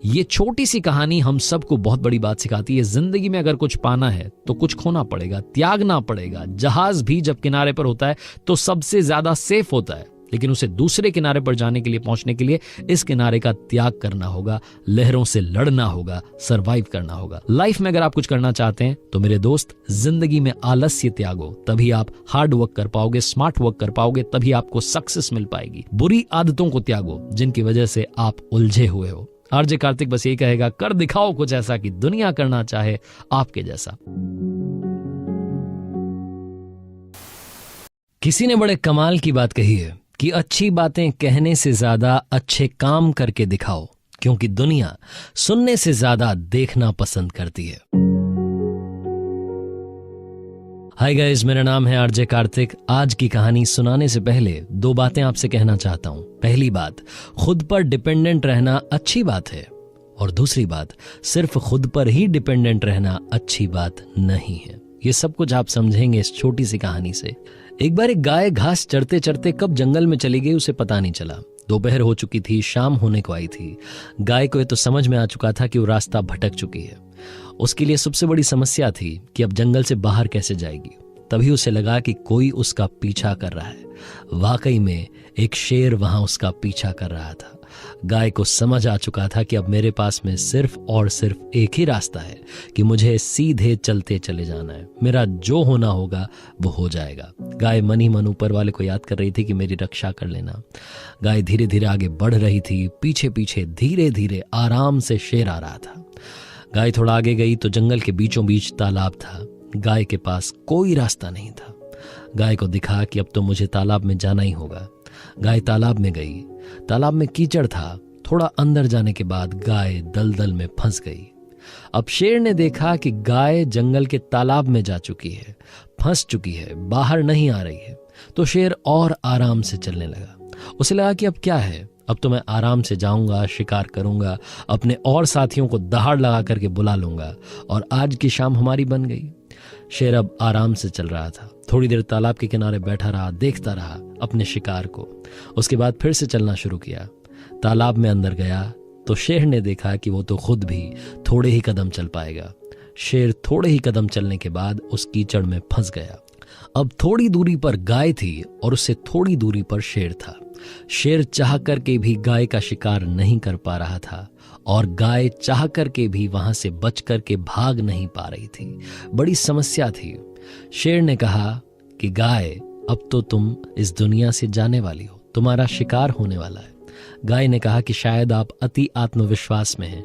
ये छोटी सी कहानी हम सबको बहुत बड़ी बात सिखाती है। जिंदगी में अगर कुछ पाना है तो कुछ खोना पड़ेगा, त्यागना पड़ेगा। जहाज भी जब किनारे पर होता है तो सबसे ज्यादा सेफ होता है, लेकिन उसे दूसरे किनारे पर जाने के लिए, पहुंचने के लिए इस किनारे का त्याग करना होगा, लहरों से लड़ना होगा, सरवाइव करना होगा। लाइफ में अगर आप कुछ करना चाहते हैं तो मेरे दोस्त, जिंदगी में आलस्य त्यागो, तभी आप हार्ड वर्क कर पाओगे, स्मार्ट वर्क कर पाओगे, तभी आपको सक्सेस मिल पाएगी। बुरी आदतों को त्यागो जिनकी वजह से आप उलझे हुए हो। आरजे कार्तिक बस यही कहेगा, कर दिखाओ कुछ ऐसा कि दुनिया करना चाहे आपके जैसा। किसी ने बड़े कमाल की बात कही है कि अच्छी बातें कहने से ज्यादा अच्छे काम करके दिखाओ, क्योंकि दुनिया सुनने से ज्यादा देखना पसंद करती है। हाय गाइस, मेरा नाम है आरजे कार्तिक। आज की कहानी सुनाने से पहले 2 बातें आपसे कहना चाहता हूं। पहली बात, खुद पर डिपेंडेंट रहना अच्छी बात है, और दूसरी बात, सिर्फ खुद पर ही डिपेंडेंट रहना अच्छी बात नहीं है। ये सब कुछ आप समझेंगे इस छोटी सी कहानी से। एक बार एक गाय घास चरते चरते कब जंगल में चली गई उसे पता नहीं चला। दोपहर हो चुकी थी, शाम होने को आई थी। गाय को ये तो समझ में आ चुका था कि वो रास्ता भटक चुकी है। उसके लिए सबसे बड़ी समस्या थी कि अब जंगल से बाहर कैसे जाएगी। तभी उसे लगा कि कोई उसका पीछा कर रहा है। वाकई में एक शेर वहां उसका पीछा कर रहा था। गाय को समझ आ चुका था कि अब मेरे पास में सिर्फ और सिर्फ एक ही रास्ता है कि मुझे सीधे चलते चले जाना है। मेरा जो होना होगा वो हो जाएगा। गाय मन ही मन ऊपर वाले को याद कर रही थी कि मेरी रक्षा कर लेना। गाय धीरे धीरे आगे बढ़ रही थी। पीछे पीछे धीरे धीरे आराम से शेर आ रहा था। गाय थोड़ा आगे गई तो जंगल के बीचों बीच तालाब था। गाय के पास कोई रास्ता नहीं था। गाय को दिखा कि अब तो मुझे तालाब में जाना ही होगा। गाय तालाब में गई। तालाब में कीचड़ था। थोड़ा अंदर जाने के बाद गाय दलदल में फंस गई। अब शेर ने देखा कि गाय जंगल के तालाब में जा चुकी है, फंस चुकी है, बाहर नहीं आ रही है, तो शेर और आराम से चलने लगा। उसे लगा कि अब क्या है, अब तो मैं आराम से जाऊंगा, शिकार करूंगा, अपने और साथियों को दहाड़ लगा करके बुला लूंगा और आज की शाम हमारी बन गई। शेर अब आराम से चल रहा था। थोड़ी देर तालाब के किनारे बैठा रहा, देखता रहा अपने शिकार को। उसके बाद फिर से चलना शुरू किया। तालाब में अंदर गया तो शेर ने देखा कि वो तो खुद भी थोड़े ही कदम चल पाएगा। शेर थोड़े ही कदम चलने के बाद उस कीचड़ में फंस गया। अब थोड़ी दूरी पर गाय थी और उससे थोड़ी दूरी पर शेर था। शेर चाह करके भी गाय का शिकार नहीं कर पा रहा था और गाय चाह करके भी वहां से बच करके भाग नहीं पा रही थी। बड़ी समस्या थी। शेर ने कहा कि गाय, अब तो तुम इस दुनिया से जाने वाली हो, तुम्हारा शिकार होने वाला है। गाय ने कहा कि शायद आप अति आत्मविश्वास में हैं।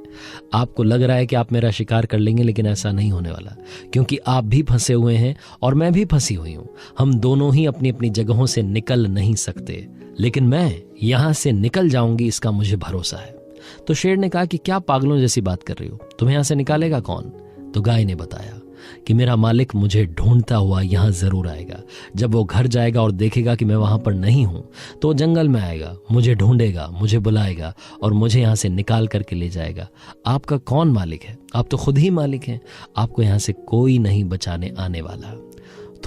आपको लग रहा है कि आप मेरा शिकार कर लेंगे, लेकिन ऐसा नहीं होने वाला, क्योंकि आप भी फंसे हुए हैं और मैं भी फंसी हुई हूं। हम दोनों ही अपनी अपनी जगहों से निकल नहीं सकते, लेकिन मैं यहां से निकल जाऊंगी, इसका मुझे भरोसा है। तो शेर ने कहा कि क्या पागलों जैसी बात कर रही हो, तुम्हें यहां से निकालेगा कौन? तो गाय ने बताया कि मेरा मालिक मुझे ढूंढता हुआ यहां जरूर आएगा। जब वो घर जाएगा और देखेगा कि मैं वहां पर नहीं हूं, तो वो जंगल में आएगा, मुझे ढूंढेगा, मुझे बुलाएगा और मुझे यहां से निकाल करके ले जाएगा। आपका कौन मालिक है? आप तो खुद ही मालिक हैं। आपको यहां से कोई नहीं बचाने आने वाला।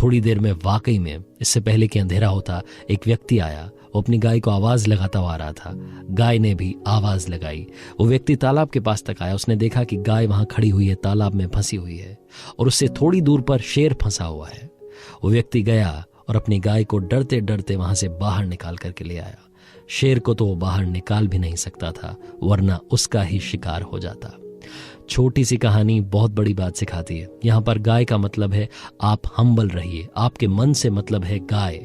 थोड़ी देर में वाकई में, इससे पहले कि अंधेरा होता, एक व्यक्ति आया। वो अपनी गाय को आवाज लगाता हुआ आ रहा था। गाय ने भी आवाज लगाई। वो व्यक्ति तालाब के पास तक आया। उसने देखा कि गाय वहां खड़ी हुई है, तालाब में फंसी हुई है और उससे थोड़ी दूर पर शेर फंसा हुआ है। वो व्यक्ति गया और अपनी गाय को डरते डरते वहां से बाहर निकाल करके ले आया। शेर को तो वो बाहर निकाल भी नहीं सकता था, वरना उसका ही शिकार हो जाता। छोटी सी कहानी बहुत बड़ी बात सिखाती है। यहाँ पर गाय का मतलब है आप हम्बल रहिए। आपके मन से मतलब है गाय,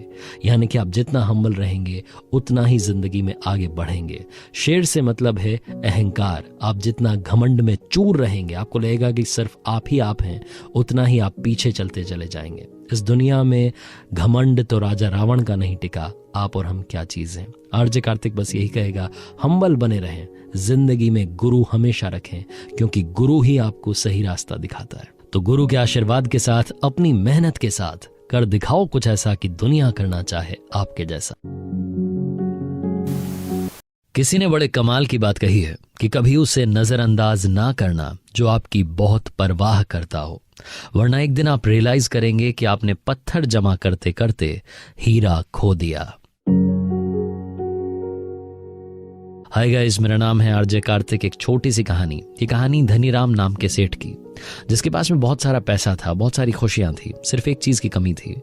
यानी कि आप जितना हम्बल रहेंगे उतना ही जिंदगी में आगे बढ़ेंगे। शेर से मतलब है अहंकार। आप जितना घमंड में चूर रहेंगे, आपको लगेगा कि सिर्फ आप ही आप हैं, उतना ही आप पीछे चलते चले जाएंगे। इस दुनिया में घमंड तो राजा रावण का नहीं टिका, आप और हम क्या चीज हैं। आरजे कार्तिक बस यही कहेगा, हम्बल बने रहें, जिंदगी में गुरु हमेशा रखें, क्योंकि गुरु ही आपको सही रास्ता दिखाता है। तो गुरु के आशीर्वाद के साथ, अपनी मेहनत के साथ कर दिखाओ कुछ ऐसा कि दुनिया करना चाहे आपके जैसा। किसी ने बड़े कमाल की बात कही है कि कभी उसे नजरअंदाज ना करना जो आपकी बहुत परवाह करता हो, वरना एक दिन आप रियलाइज करेंगे कि आपने पत्थर जमा करते करते हीरा खो दिया। हाय गाइस, मेरा नाम है आरजे कार्तिक। एक छोटी सी कहानी। ये कहानी धनीराम नाम के सेठ की, जिसके पास में बहुत सारा पैसा था, बहुत सारी खुशियां थी। सिर्फ एक चीज की कमी थी,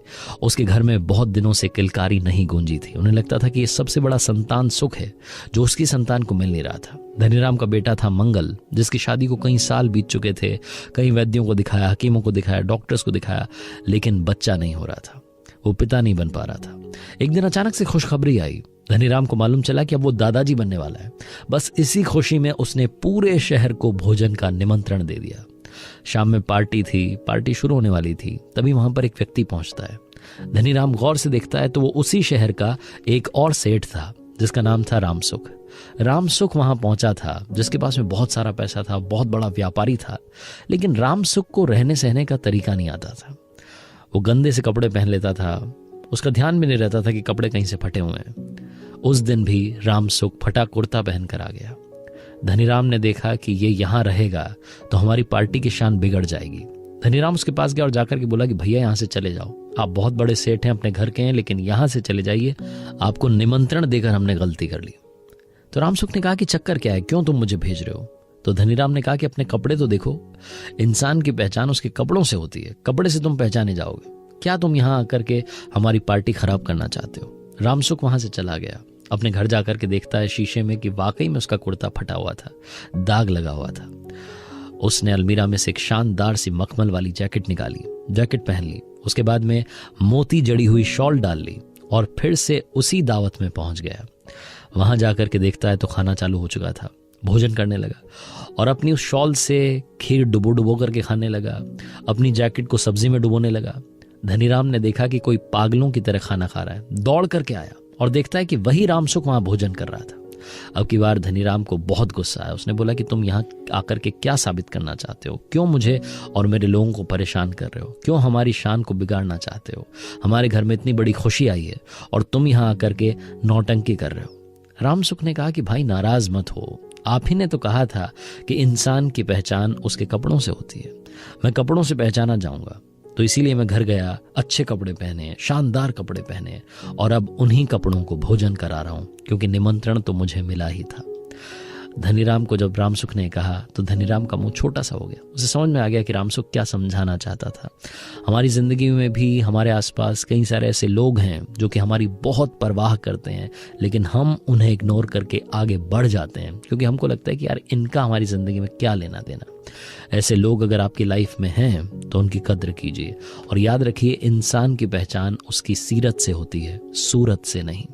उसके घर में बहुत दिनों से किलकारी नहीं गूंजी थी। उन्हें लगता था कि ये सबसे बड़ा संतान सुख है जो उसकी संतान को मिल नहीं रहा था। धनीराम का बेटा था मंगल, जिसकी शादी को कई साल बीत चुके थे। कई वैद्यों को दिखाया, हकीमों को दिखाया, डॉक्टर्स को दिखाया, लेकिन बच्चा नहीं हो रहा था। वो पिता नहीं बन पा रहा था। एक दिन अचानक से खुशखबरी आई। धनीराम को मालूम चला कि अब वो दादाजी बनने वाला है। बस इसी खुशी में उसने पूरे शहर को भोजन का निमंत्रण दे दिया। शाम में पार्टी थी, पार्टी शुरू होने वाली थी। तभी वहां पर एक व्यक्ति पहुंचता है। धनीराम गौर से देखता है तो वो उसी शहर का एक और सेठ था, जिसका नाम था रामसुख। रामसुख वहां पहुंचा था, जिसके पास में बहुत सारा पैसा था, बहुत बड़ा व्यापारी था। लेकिन रामसुख को रहने सहने का तरीका नहीं आता था। वो गंदे से कपड़े पहन लेता था। उसका ध्यान भी नहीं रहता था कि कपड़े कहीं से फटे हुए हैं। उस दिन भी रामसुख फटा कुर्ता पहनकर आ गया। धनीराम ने देखा कि ये यहां रहेगा तो हमारी पार्टी की शान बिगड़ जाएगी। धनीराम उसके पास गया और जाकर के बोला कि भैया यहां से चले जाओ, आप बहुत बड़े सेठ हैं, अपने घर के हैं, लेकिन यहां से चले जाइए, आपको निमंत्रण देकर हमने गलती कर ली। तो रामसुख ने कहा कि चक्कर क्या है, क्यों तुम मुझे भेज रहे हो? तो धनीराम ने कहा कि अपने कपड़े तो देखो, इंसान की पहचान उसके कपड़ों से होती है, कपड़े से तुम पहचाने जाओगे। क्या तुम यहां आकर के हमारी पार्टी खराब करना चाहते हो? रामसुख वहां से चला गया। अपने घर जाकर के देखता है शीशे में कि वाकई में उसका कुर्ता फटा हुआ था, दाग लगा हुआ था। उसने अलमीरा में से एक शानदार सी मखमल वाली जैकेट निकाली, जैकेट पहन ली, उसके बाद में मोती जड़ी हुई शॉल डाल ली और फिर से उसी दावत में पहुंच गया। वहां जाकर के देखता है तो खाना चालू हो चुका था। भोजन करने लगा और अपनी उस शॉल से खीर डुबो डुबो करके खाने लगा, अपनी जैकेट को सब्जी में डुबोने लगा। धनीराम ने देखा कि कोई पागलों की तरह खाना खा रहा है, दौड़ करके आया और देखता है कि वही रामसुख वहां भोजन कर रहा था। अब की बार धनीराम को बहुत गुस्सा आया। उसने बोला कि तुम यहाँ आकर के क्या साबित करना चाहते हो? क्यों मुझे और मेरे लोगों को परेशान कर रहे हो? क्यों हमारी शान को बिगाड़ना चाहते हो? हमारे घर में इतनी बड़ी खुशी आई है और तुम यहाँ आकर के नौटंकी कर रहे हो। रामसुख ने कहा कि भाई नाराज मत हो, आप ही ने तो कहा था कि इंसान की पहचान उसके कपड़ों से होती है। मैं कपड़ों से पहचाना जाऊंगा, तो इसीलिए मैं घर गया, अच्छे कपड़े पहने, शानदार कपड़े पहने और अब उन्हीं कपड़ों को भोजन करा रहा हूं, क्योंकि निमंत्रण तो मुझे मिला ही था। धनीराम को जब रामसुख ने कहा तो धनीराम का मुंह छोटा सा हो गया। उसे समझ में आ गया कि रामसुख क्या समझाना चाहता था। हमारी जिंदगी में भी हमारे आसपास कई सारे ऐसे लोग हैं जो कि हमारी बहुत परवाह करते हैं, लेकिन हम उन्हें इग्नोर करके आगे बढ़ जाते हैं, क्योंकि हमको लगता है कि यार इनका हमारी जिंदगी में क्या लेना देना। ऐसे लोग अगर आपकी लाइफ में हैं तो उनकी कद्र कीजिए और याद रखिए, इंसान की पहचान उसकी सीरत से होती है, सूरत से नहीं।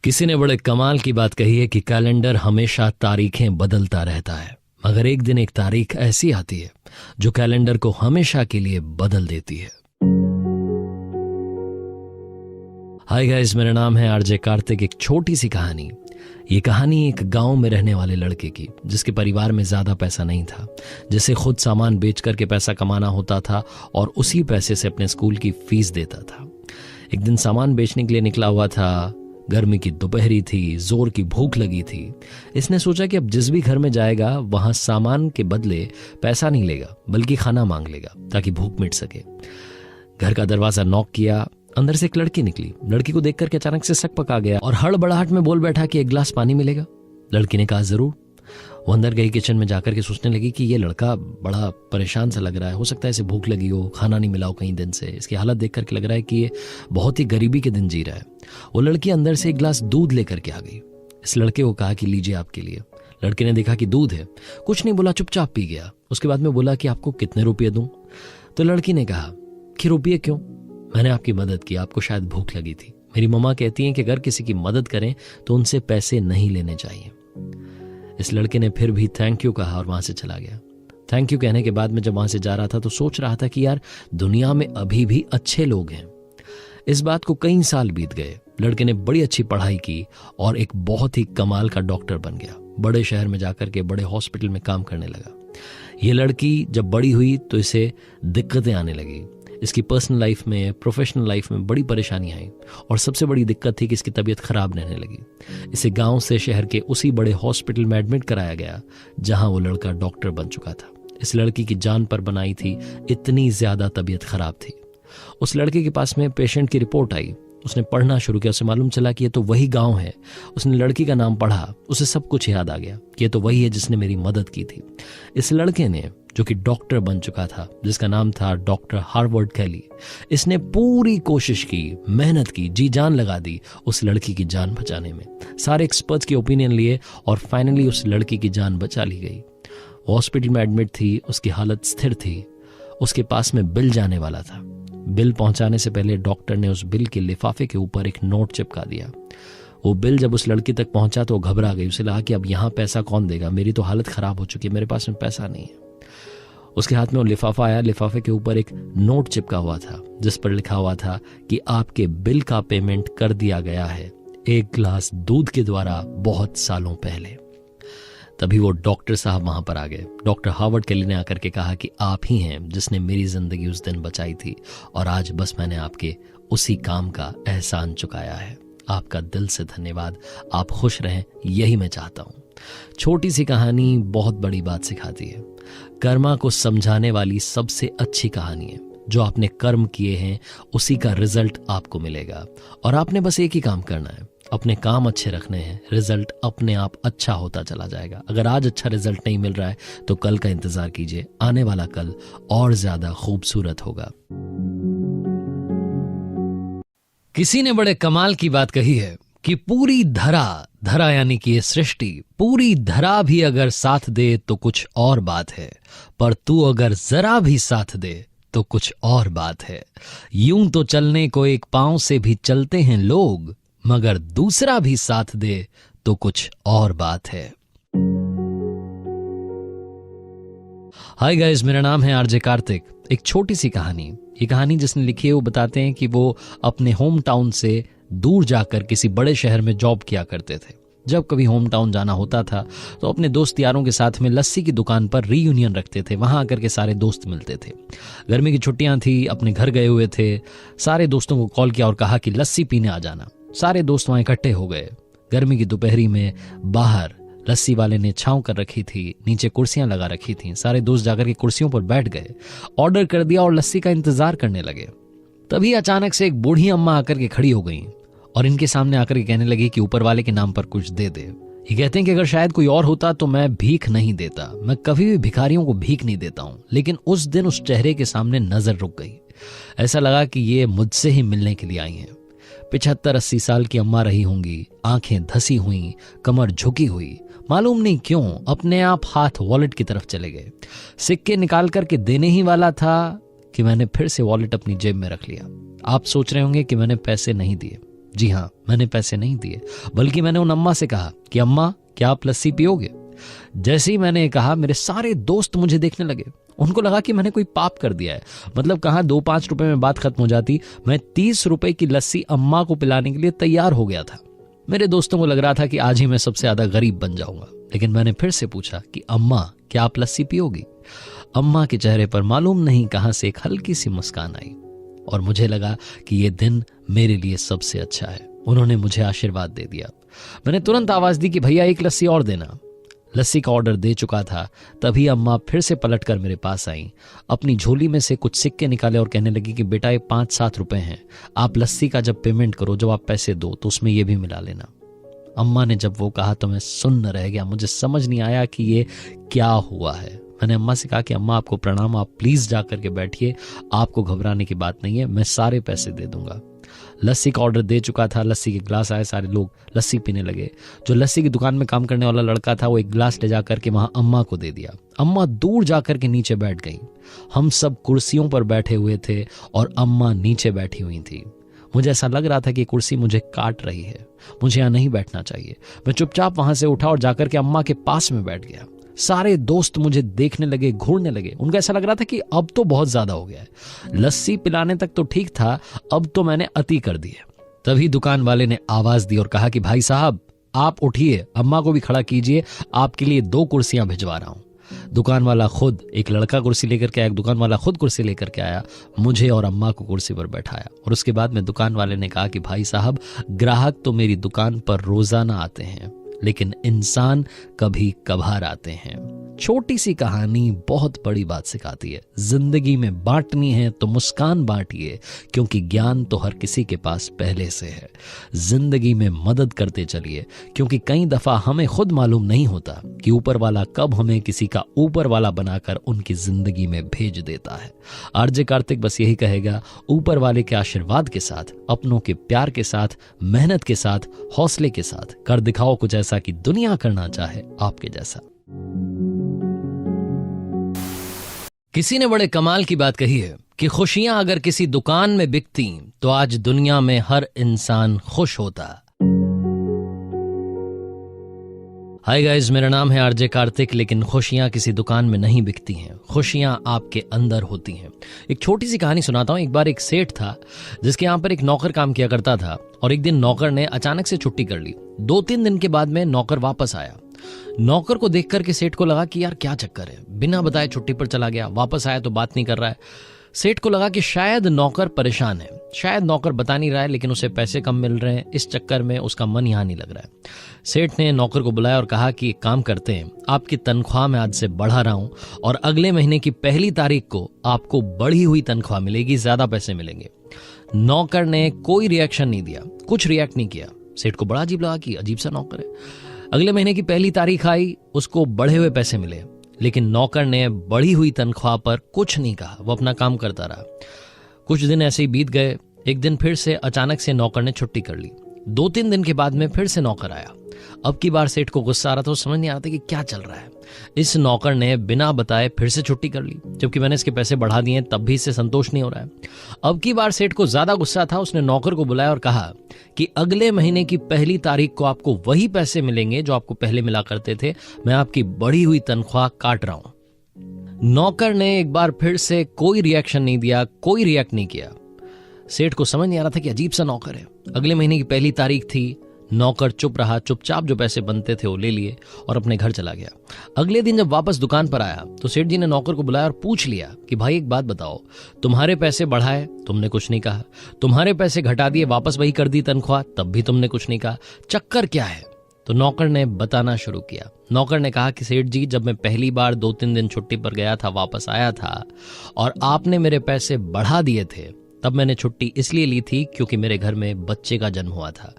किसी ने बड़े कमाल की बात कही है कि कैलेंडर हमेशा तारीखें बदलता रहता है, मगर एक दिन एक तारीख ऐसी आती है जो कैलेंडर को हमेशा के लिए बदल देती है। हाय गाइस, मेरा नाम है आरजे कार्तिक। एक छोटी सी कहानी। ये कहानी एक गांव में रहने वाले लड़के की, जिसके परिवार में ज्यादा पैसा नहीं था, जिसे खुद सामान बेच करके पैसा कमाना होता था और उसी पैसे से अपने स्कूल की फीस देता था। एक दिन सामान बेचने के लिए निकला हुआ था। गर्मी की दोपहरी थी, जोर की भूख लगी थी। इसने सोचा कि अब जिस भी घर में जाएगा वहां सामान के बदले पैसा नहीं लेगा, बल्कि खाना मांग लेगा ताकि भूख मिट सके। घर का दरवाजा नॉक किया। अंदर से एक लड़की निकली। लड़की को देखकर के अचानक से शक पका गया और हड़बड़ाहट में बोल बैठा कि एक गिलास पानी मिलेगा। लड़की ने कहा जरूर। वो अंदर गई, किचन में जाकर के सोचने लगी कि ये लड़का बड़ा परेशान सा लग रहा है, हो सकता है इसे भूख लगी हो, खाना नहीं मिला हो कई दिन से। इसकी हालत देख करके लग रहा है कि ये बहुत ही गरीबी के दिन जी रहा है। वो लड़की अंदर से एक गिलास दूध लेकर के आ गई। इस लड़के को कहा कि लीजिए आपके लिए। लड़के ने देखा कि दूध है, कुछ नहीं बोला, चुपचाप पी गया। उसके बाद में बोला कि आपको कितने रुपये दूं? तो लड़की ने कहा कि रुपये क्यों, मैंने आपकी मदद की, आपको शायद भूख लगी थी। मेरी मम्मा कहती हैं कि अगर किसी की मदद करें तो उनसे पैसे नहीं लेने चाहिए। इस लड़के ने फिर भी थैंक यू कहा और वहां से चला गया। थैंक यू कहने के बाद में जब वहां से जा रहा था तो सोच रहा था कि यार दुनिया में अभी भी अच्छे लोग हैं। इस बात को कई साल बीत गए। लड़के ने बड़ी अच्छी पढ़ाई की और एक बहुत ही कमाल का डॉक्टर बन गया। बड़े शहर में जाकर के बड़े हॉस्पिटल में काम करने लगा। ये लड़की जब बड़ी हुई तो इसे दिक्कतें आने लगी। इसकी पर्सनल लाइफ में, प्रोफेशनल लाइफ में बड़ी परेशानी आई और सबसे बड़ी दिक्कत थी कि इसकी तबीयत खराब रहने लगी। इसे गांव से शहर के उसी बड़े हॉस्पिटल में एडमिट कराया गया जहां वो लड़का डॉक्टर बन चुका था। इस लड़की की जान पर बनाई थी, इतनी ज्यादा तबीयत खराब थी। उस लड़के के पास में पेशेंट की रिपोर्ट आई। उसने पढ़ना शुरू किया। उसे मालूम चला कि ये तो वही गांव है। उसने लड़की का नाम पढ़ा। उसे सब कुछ याद आ गया कि ये तो वही है जिसने मेरी मदद की थी। इस लड़के ने, जो कि डॉक्टर बन चुका था, जिसका नाम था डॉक्टर हार्वर्ड कैली, इसने पूरी कोशिश की, मेहनत की, जी जान लगा दी उस लड़की की जान बचाने में। सारे एक्सपर्ट्स की ओपिनियन लिए और फाइनली उस लड़की की जान बचा ली गई। हॉस्पिटल में एडमिट थी, उसकी हालत स्थिर थी। उसके पास में बिल जाने वाला था। बिल पहुंचाने से पहले डॉक्टर ने उस बिल के लिफाफे के ऊपर एक नोट चिपका दिया। वो बिल जब उस लड़की तक पहुंचा तो वो घबरा गई। उसे लगा कि अब यहाँ पैसा कौन देगा, मेरी तो हालत खराब हो चुकी है, मेरे पास में पैसा नहीं है। उसके हाथ में वो लिफाफा आया। लिफाफे के ऊपर एक नोट चिपका हुआ था जिस पर लिखा हुआ था कि आपके बिल का पेमेंट कर दिया गया है, एक गिलास दूध के द्वारा बहुत सालों पहले। तभी वो डॉक्टर साहब वहां पर आ गए। डॉक्टर हार्वर्ड कैली ने आकर के कहा कि आप ही हैं जिसने मेरी जिंदगी उस दिन बचाई थी और आज बस मैंने आपके उसी काम का एहसान चुकाया है। आपका दिल से धन्यवाद। आप खुश रहें, यही मैं चाहता हूं। छोटी सी कहानी बहुत बड़ी बात सिखाती है। कर्मा को समझाने वाली सबसे अच्छी कहानी है। जो आपने कर्म किए हैं उसी का रिजल्ट आपको मिलेगा और आपने बस एक ही काम करना है, अपने काम अच्छे रखने हैं। रिजल्ट अपने आप अच्छा होता चला जाएगा। अगर आज अच्छा रिजल्ट नहीं मिल रहा है तो कल का इंतजार कीजिए, आने वाला कल और ज्यादा खूबसूरत होगा। किसी ने बड़े कमाल की बात कही है कि पूरी धरा यानी कि ये सृष्टि, पूरी धरा भी अगर साथ दे तो कुछ और बात है, पर तू अगर जरा भी साथ दे तो कुछ और बात है। यूं तो चलने को एक पांव से भी चलते हैं लोग, मगर दूसरा भी साथ दे तो कुछ और बात है। हाय गाइस, मेरा नाम है आरजे कार्तिक। एक छोटी सी कहानी, ये कहानी जिसने लिखी है वो बताते हैं कि वो अपने होम टाउन से दूर जाकर किसी बड़े शहर में जॉब किया करते थे। जब कभी होम टाउन जाना होता था तो अपने दोस्त यारों के साथ में लस्सी की दुकान पर रीयूनियन रखते थे। वहां आकर के सारे दोस्त मिलते थे। गर्मी की छुट्टियां थी, अपने घर गए हुए थे। सारे दोस्तों को कॉल किया और कहा कि लस्सी पीने आ जाना। सारे दोस्त वहां इकट्ठे हो गए। गर्मी की दोपहरी में बाहर लस्सी वाले ने छांव कर रखी थी, नीचे कुर्सियां लगा रखी थी। सारे दोस्त जाकर के कुर्सियों पर बैठ गए, ऑर्डर कर दिया और लस्सी का इंतजार करने लगे। तभी अचानक से एक बूढ़ी अम्मा आकर के खड़ी हो गई और इनके सामने आकर के कहने लगी कि ऊपर वाले के नाम पर कुछ दे दे। ये कहते हैं कि अगर शायद कोई और होता तो मैं भीख नहीं देता, मैं कभी भी भिखारियों को भीख नहीं देता हूं, लेकिन उस दिन उस चेहरे के सामने नजर रुक गई। ऐसा लगा कि ये मुझसे ही मिलने के लिए आई हैं। 75-80 साल की अम्मा रही होंगी, आंखें धसी हुई, कमर झुकी हुई। मालूम नहीं क्यों अपने आप हाथ वॉलेट की तरफ चले गए। सिक्के निकाल करके देने ही वाला था कि मैंने फिर से वॉलेट अपनी जेब में रख लिया। आप सोच रहे होंगे कि मैंने पैसे नहीं दिए। जी हाँ, मैंने पैसे नहीं दिए, बल्कि मैंने उन अम्मा से कहा कि अम्मा, क्या आप लस्सी पियोगे? जैसे ही मैंने कहा, मेरे सारे दोस्त मुझे देखने लगे। उनको लगा कि मैंने कोई पाप कर दिया है। मतलब कहाँ 2-5 रुपए में बात खत्म हो जाती, मैं 30 रुपए की लस्सी अम्मा को पिलाने के लिए तैयार हो गया था। मेरे दोस्तों को लग रहा था कि आज ही मैं सबसे ज्यादा गरीब बन जाऊंगा, लेकिन मैंने फिर से पूछा कि अम्मा, क्या आप लस्सी पियोगी? अम्मा के चेहरे पर मालूम नहीं कहां से एक हल्की सी मुस्कान आई और मुझे लगा कि ये दिन मेरे लिए सबसे अच्छा है। उन्होंने मुझे आशीर्वाद दे दिया। मैंने तुरंत आवाज दी कि भैया एक लस्सी और देना। लस्सी का ऑर्डर दे चुका था, तभी अम्मा फिर से पलटकर मेरे पास आई। अपनी झोली में से कुछ सिक्के निकाले और कहने लगी कि बेटा, ये 5-7 रुपए हैं, आप लस्सी का जब पेमेंट करो, जब आप पैसे दो तो उसमें ये भी मिला लेना। अम्मा ने जब वो कहा तो मैं सुन्न रह गया। मुझे समझ नहीं आया कि ये क्या हुआ है। मैंने अम्मा से कहा कि अम्मा, आपको प्रणाम, आप प्लीज जाकर के बैठिए, आपको घबराने की बात नहीं है, मैं सारे पैसे दे दूंगा। लस्सी का ऑर्डर दे चुका था, लस्सी के गिलास आए, सारे लोग लस्सी पीने लगे। जो लस्सी की दुकान में काम करने वाला लड़का था वो एक गिलास ले जाकर के वहां अम्मा को दे दिया। अम्मा दूर जाकर के नीचे बैठ गई। हम सब कुर्सियों पर बैठे हुए थे और अम्मा नीचे बैठी हुई थी। मुझे ऐसा लग रहा था कि कुर्सी मुझे काट रही है, मुझे यहाँ नहीं बैठना चाहिए। मैं चुपचाप वहां से उठा और जाकर के अम्मा के पास में बैठ गया। सारे दोस्त मुझे देखने लगे, घूरने लगे। उनको ऐसा लग रहा था कि अब तो बहुत ज्यादा हो गया है। लस्सी पिलाने तक तो ठीक था, अब तो मैंने अति कर दी है। तभी दुकान वाले ने आवाज दी और कहा कि भाई साहब, आप उठिए, अम्मा को भी खड़ा कीजिए, आपके लिए 2 कुर्सियां भिजवा रहा हूं। दुकान वाला खुद, एक लड़का कुर्सी लेकर के आया, दुकान वाला खुद कुर्सी लेकर के आया, मुझे और अम्मा को कुर्सी पर बैठाया। और उसके बाद में दुकान वाले ने कहा कि भाई साहब, ग्राहक तो मेरी दुकान पर रोजाना आते हैं, लेकिन इंसान कभी कभार आते हैं। छोटी सी कहानी बहुत बड़ी बात सिखाती है। जिंदगी में बांटनी है तो मुस्कान बांटिए, क्योंकि ज्ञान तो हर किसी के पास पहले से है। जिंदगी में मदद करते चलिए, क्योंकि कई दफा हमें खुद मालूम नहीं होता कि ऊपर वाला कब हमें किसी का ऊपर वाला बनाकर उनकी जिंदगी में भेज देता है। आरजे कार्तिक बस यही कहेगा, ऊपर वाले के आशीर्वाद के साथ, अपनों के प्यार के साथ, मेहनत के साथ, हौसले के साथ कर दिखाओ कुछ ऐसा कि दुनिया करना चाहे आपके जैसा। किसी ने बड़े कमाल की बात कही है कि खुशियां अगर किसी दुकान में बिकती तो आज दुनिया में हर इंसान खुश होता। हाय गाइस, मेरा नाम है आरजे कार्तिक, लेकिन खुशियां किसी दुकान में नहीं बिकती हैं, खुशियां आपके अंदर होती हैं। एक छोटी सी कहानी सुनाता हूं। एक बार एक सेठ था जिसके यहां पर एक नौकर काम किया करता था, और एक दिन नौकर ने अचानक से छुट्टी कर ली। 2-3 दिन के बाद में नौकर वापस आया। नौकर को देख करके सेठ को लगा कि यार क्या चक्कर है, बिना बताए छुट्टी पर चला गया, वापस आया तो बात नहीं कर रहा है। सेठ को लगा कि शायद नौकर परेशान है, शायद नौकर बता नहीं रहा है, लेकिन उसे पैसे कम मिल रहे हैं, इस चक्कर में उसका मन यहां नहीं लग रहा है। सेठ ने नौकर को बुलाया और कहा कि एक काम करते हैं, आपकी तनख्वाह मैं आज से बढ़ा रहा हूं और अगले महीने की 1 तारीख को आपको बढ़ी हुई तनख्वाह मिलेगी, ज्यादा पैसे मिलेंगे। नौकर ने कोई रिएक्शन नहीं दिया, कुछ रिएक्ट नहीं किया। सेठ को बड़ा अजीब लगा कि अजीब सा नौकर है। अगले महीने की 1 तारीख आई, उसको बढ़े हुए पैसे मिले, लेकिन नौकर ने बढ़ी हुई तनख्वाह पर कुछ नहीं कहा, वो अपना काम करता रहा। कुछ दिन ऐसे ही बीत गए। एक दिन फिर से अचानक से नौकर ने छुट्टी कर ली। 2-3 दिन के बाद में फिर से नौकर आया। अब की बार सेठ को गुस्सा आ रहा था, समझ नहीं आ रहा था कि क्या चल रहा है। इस नौकर ने बिना बताए फिर से छुट्टी कर ली, जबकि मैंने इसके पैसे बढ़ा दिए, तब भी इससे संतोष नहीं हो रहा है। अब की बार सेठ को ज्यादा गुस्सा था। उसने नौकर को बुलाया और कहा कि अगले महीने की 1 तारीख को आपको वही पैसे मिलेंगे जो आपको पहले मिला करते थे। मैं आपकी बढ़ी हुई तनख्वाह काट रहा हूं। नौकर ने एक बार फिर से कोई रिएक्शन नहीं दिया, कोई रिएक्ट नहीं किया। सेठ को समझ नहीं आ रहा था कि अजीब सा नौकर है। अगले महीने की 1 तारीख थी। नौकर चुप रहा, चुपचाप जो पैसे बनते थे वो ले लिए और अपने घर चला गया। अगले दिन जब वापस दुकान पर आया तो सेठ जी ने नौकर को बुलाया और पूछ लिया कि भाई एक बात बताओ, तुम्हारे पैसे बढ़ाए तुमने कुछ नहीं कहा, तुम्हारे पैसे घटा दिए वापस वही कर दी तनख्वाह, तब भी तुमने कुछ नहीं कहा, चक्कर क्या है? तो नौकर ने बताना शुरू किया। नौकर ने कहा कि सेठ जी, जब मैं पहली बार 2-3 दिन छुट्टी पर गया था, वापस आया था और आपने मेरे पैसे बढ़ा दिए थे, तब मैंने छुट्टी इसलिए ली थी क्योंकि मेरे घर में बच्चे का जन्म हुआ था।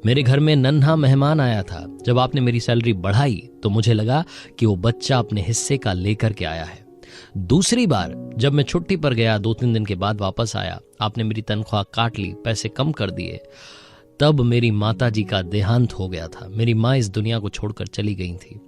मेरे घर में नन्हा मेहमान आया था। जब आपने मेरी सैलरी बढ़ाई तो मुझे लगा कि वो बच्चा अपने हिस्से का लेकर के आया है। दूसरी बार जब मैं छुट्टी पर गया, 2-3 दिन के बाद वापस आया, आपने मेरी तनख्वाह काट ली, पैसे कम कर दिए। तब मेरी माताजी का देहांत हो गया था। मेरी माँ इस दुनिया को छोड़कर चली गई थी।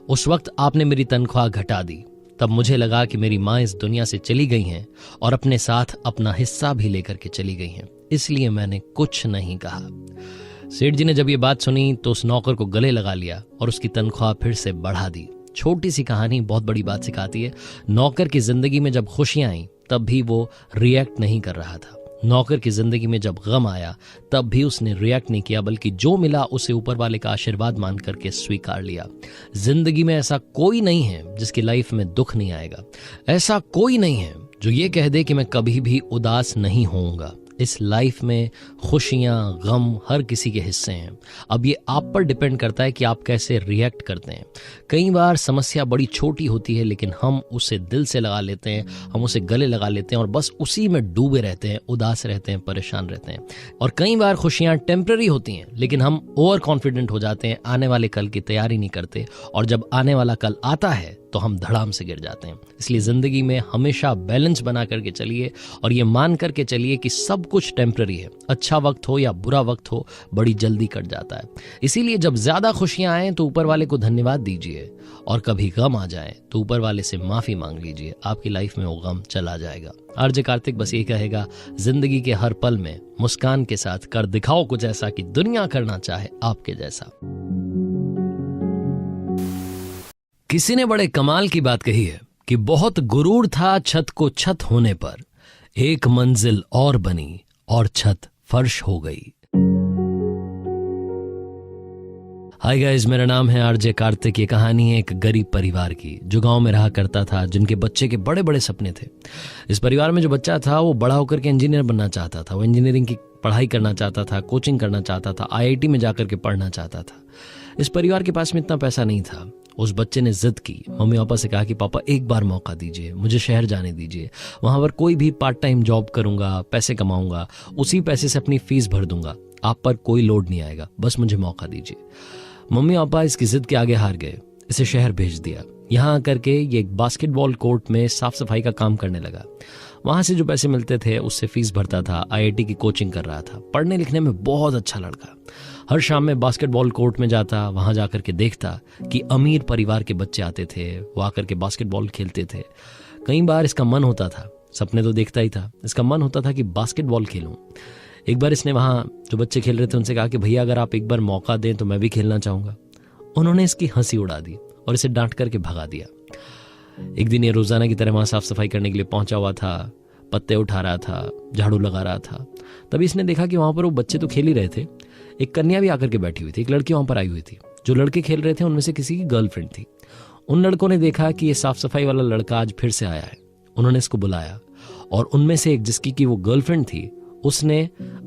उस वक्त आपने मेरी तनख्वाह घटा दी। तब मुझे लगा कि मेरी माँ इस दुनिया से चली गई हैं और अपने साथ अपना हिस्सा भी लेकर के चली गई हैं, इसलिए मैंने कुछ नहीं कहा। सेठ जी ने जब ये बात सुनी तो उस नौकर को गले लगा लिया और उसकी तनख्वाह फिर से बढ़ा दी। छोटी सी कहानी बहुत बड़ी बात सिखाती है। नौकर की जिंदगी में जब खुशियां आई तब भी वो रिएक्ट नहीं कर रहा था। नौकर की जिंदगी में जब गम आया तब भी उसने रिएक्ट नहीं किया, बल्कि जो मिला उसे ऊपर वाले का आशीर्वाद मान करके स्वीकार लिया। जिंदगी में ऐसा कोई नहीं है जिसकी लाइफ में दुख नहीं आएगा। ऐसा कोई नहीं है जो ये कह दे कि मैं कभी भी उदास नहीं होऊंगा। इस लाइफ में खुशियां, गम हर किसी के हिस्से हैं। अब ये आप पर डिपेंड करता है कि आप कैसे रिएक्ट करते हैं। कई बार समस्या बड़ी छोटी होती है लेकिन हम उसे दिल से लगा लेते हैं, हम उसे गले लगा लेते हैं और बस उसी में डूबे रहते हैं, उदास रहते हैं, परेशान रहते हैं। और कई बार खुशियां टेम्पररी होती हैं लेकिन हम ओवर कॉन्फिडेंट हो जाते हैं, आने वाले कल की तैयारी नहीं करते और जब आने वाला कल आता है तो हम धड़ाम से गिर जाते हैं। इसलिए जिंदगी में हमेशा बैलेंस बना करके चलिए और ये मान करके चलिए कि सब कुछ टेम्पररी है। अच्छा वक्त हो या बुरा वक्त हो, बड़ी जल्दी कट जाता है। इसीलिए जब ज्यादा खुशियां आए तो ऊपर वाले को धन्यवाद दीजिए और कभी गम आ जाए तो ऊपर वाले से माफी मांग लीजिए। आपकी लाइफ में वो गम चला जाएगा। आरजे कार्तिक बस यही कहेगा, जिंदगी के हर पल में मुस्कान के साथ कर दिखाओ कुछ ऐसा कि दुनिया करना चाहे आपके जैसा। किसी ने बड़े कमाल की बात कही है कि बहुत गुरूर था छत को छत होने पर, एक मंजिल और बनी और छत फर्श हो गई। हाय गाइस, मेरा नाम है आरजे कार्तिक। ये कहानी है एक गरीब परिवार की जो गांव में रहा करता था, जिनके बच्चे के बड़े बड़े सपने थे। इस परिवार में जो बच्चा था वो बड़ा होकर के इंजीनियर बनना चाहता था। वो इंजीनियरिंग की पढ़ाई करना चाहता था, कोचिंग करना चाहता था, IIT में जाकर के पढ़ना चाहता था। इस परिवार के पास में इतना पैसा नहीं था। उस बच्चे ने जिद की, मम्मी पापा से कहा कि पापा एक बार मौका दीजिए, मुझे शहर जाने दीजिए, वहां पर कोई भी पार्ट टाइम जॉब करूंगा, पैसे कमाऊंगा, उसी पैसे से अपनी फीस भर दूंगा, आप पर कोई लोड नहीं आएगा, बस मुझे मौका दीजिए। मम्मी पापा इसकी जिद के आगे हार गए, इसे शहर भेज दिया। यहाँ आकर के ये एक बास्केटबॉल कोर्ट में साफ सफाई का काम करने लगा। वहां से जो पैसे मिलते थे उससे फीस भरता था, IIT की कोचिंग कर रहा था। पढ़ने लिखने में बहुत अच्छा लड़का। हर शाम में बास्केटबॉल कोर्ट में जाता, वहां जाकर के देखता कि अमीर परिवार के बच्चे आते थे, वो आकर के बास्केटबॉल खेलते थे। कई बार इसका मन होता था, सपने तो देखता ही था, इसका मन होता था कि बास्केटबॉल खेलूं। एक बार इसने वहां जो बच्चे खेल रहे थे उनसे कहा कि भैया अगर आप एक बार मौका दें तो मैं भी खेलना चाहूंगा। उन्होंने इसकी हंसी उड़ा दी और इसे डांट करके भगा दिया। एक दिन ये रोजाना की तरह वहां साफ सफाई करने के लिए पहुंचा हुआ था, पत्ते उठा रहा था, झाड़ू लगा रहा था। तभी इसने देखा कि वहां पर वो बच्चे तो खेल ही रहे थे, एक कन्या भी आकर के बैठी हुई थी, एक लड़की वहां पर आई हुई थी। जो लड़के खेल रहे थे उनमें से किसी की गर्लफ्रेंड थी। उन लड़कों ने देखा कि ये साफ सफाई वाला लड़का आज फिर से आया है। उन्होंने इसको बुलाया और उनमें से एक, जिसकी की वो गर्लफ्रेंड थी, उसने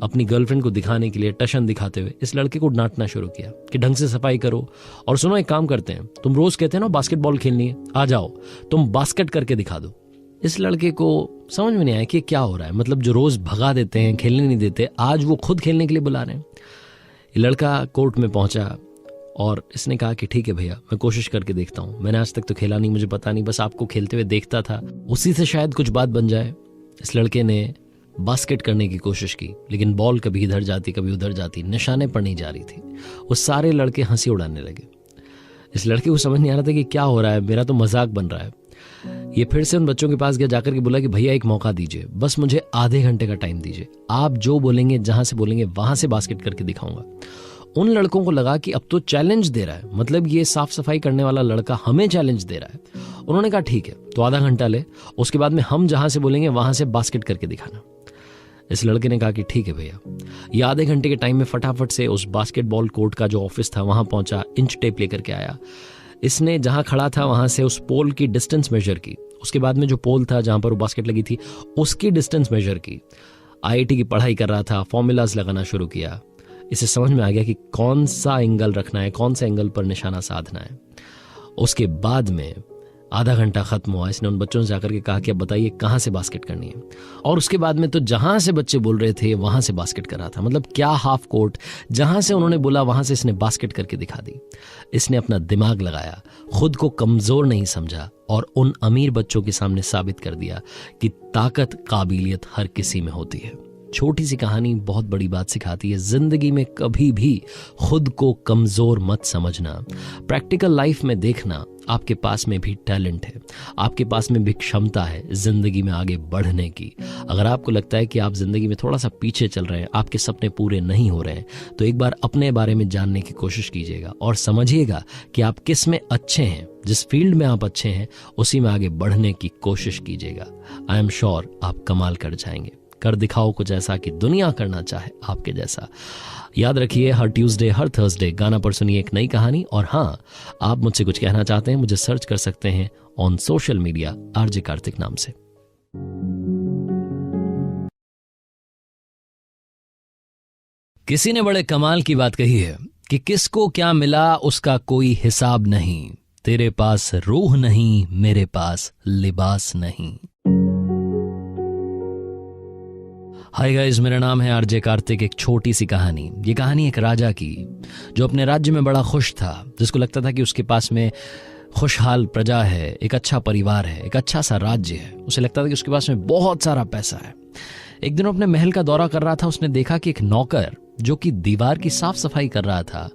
अपनी गर्लफ्रेंड को दिखाने के लिए टशन दिखाते हुए इस लड़के को डांटना शुरू किया कि ढंग से सफाई करो, और सुनो एक काम करते हैं, तुम रोज कहते हैं ना बास्केटबॉल खेलनी है, आ जाओ तुम बास्केट करके दिखा दो। इस लड़के को समझ में नहीं आया कि क्या हो रहा है। मतलब जो रोज भगा देते हैं, खेलने नहीं देते, आज वो खुद खेलने के लिए बुला रहे हैं। ये लड़का कोर्ट में पहुंचा और इसने कहा कि ठीक है भैया, मैं कोशिश करके देखता हूँ, मैंने आज तक तो खेला नहीं, मुझे पता नहीं, बस आपको खेलते हुए देखता था, उसी से शायद कुछ बात बन जाए। इस लड़के ने बास्केट करने की कोशिश की, लेकिन बॉल कभी इधर जाती कभी उधर जाती, निशाने पर नहीं जा रही थी। वो सारे लड़के हंसी उड़ाने लगे। इस लड़के को समझ नहीं आ रहा था कि क्या हो रहा है, मेरा तो मजाक बन रहा है। ये फिर से उन बच्चों के पास गया, जाकर के बोला कि भैया एक मौका दीजिए, बस मुझे आधे घंटे का टाइम दीजिए, आप जो बोलेंगे जहां से बोलेंगे वहां से बास्केट करके दिखाऊंगा। उन लड़कों को लगा कि अब तो चैलेंज दे रहा है, मतलब ये साफ सफाई करने वाला लड़का हमें चैलेंज दे रहा है। उन्होंने कहा ठीक है, तो आधा घंटा ले, उसके बाद में हम जहां से बोलेंगे वहां से बास्केट करके दिखाना। इस लड़के ने कहा कि ठीक है भैया। ये आधे घंटे के टाइम में फटाफट से उस बास्केटबॉल कोर्ट का जो ऑफिस था वहां पहुंचा, इंच टेप लेकर के आया। इसने जहां खड़ा था वहां से उस पोल की डिस्टेंस मेजर की, उसके बाद में जो पोल था जहां पर वो बास्केट लगी थी उसकी डिस्टेंस मेजर की। आईआईटी की पढ़ाई कर रहा था, फॉर्मूलाज लगाना शुरू किया। इसे समझ में आ गया कि कौन सा एंगल रखना है, कौन सा एंगल पर निशाना साधना है। उसके बाद में आधा घंटा खत्म हुआ, इसने उन बच्चों से जाकर के कहा कि अब बताइए कहां से बास्केट करनी है। और उसके बाद में तो जहां से बच्चे बोल रहे थे वहां से बास्केट कर रहा था, मतलब क्या हाफ कोर्ट, जहां से उन्होंने बोला वहां से इसने बास्केट करके दिखा दी। इसने अपना दिमाग लगाया, खुद को कमजोर नहीं समझा और उन अमीर बच्चों के सामने साबित कर दिया कि ताकत, काबिलियत हर किसी में होती है। छोटी सी कहानी बहुत बड़ी बात सिखाती है। जिंदगी में कभी भी खुद को कमजोर मत समझना। प्रैक्टिकल लाइफ में देखना, आपके पास में भी टैलेंट है, आपके पास में भी क्षमता है जिंदगी में आगे बढ़ने की। अगर आपको लगता है कि आप जिंदगी में थोड़ा सा पीछे चल रहे हैं, आपके सपने पूरे नहीं हो रहे हैं, तो एक बार अपने बारे में जानने की कोशिश कीजिएगा और समझिएगा कि आप किस में अच्छे हैं। जिस फील्ड में आप अच्छे हैं उसी में आगे बढ़ने की कोशिश कीजिएगा। आई एम श्योर आप कमाल कर जाएंगे। कर दिखाओ कुछ ऐसा कि दुनिया करना चाहे आपके जैसा। याद रखिए, हर ट्यूसडे हर थर्सडे गाना पर सुनिए एक नई कहानी। और हाँ, आप मुझसे कुछ कहना चाहते हैं, मुझे सर्च कर सकते हैं on social media RJ Kartik नाम से। किसी ने बड़े कमाल की बात कही है कि किसको क्या मिला उसका कोई हिसाब नहीं, तेरे पास रूह नहीं मेरे पास लिबास नहीं। हाय गाइस, मेरा नाम है आरजे कार्तिक। एक छोटी सी कहानी। ये कहानी एक राजा की जो अपने राज्य में बड़ा खुश था, जिसको लगता था कि उसके पास में खुशहाल प्रजा है, एक अच्छा परिवार है, एक अच्छा सा राज्य है। उसे लगता था कि उसके पास में बहुत सारा पैसा है। एक दिन अपने महल का दौरा कर रहा था, उसने देखा कि एक नौकर जो कि दीवार की साफ सफाई कर रहा था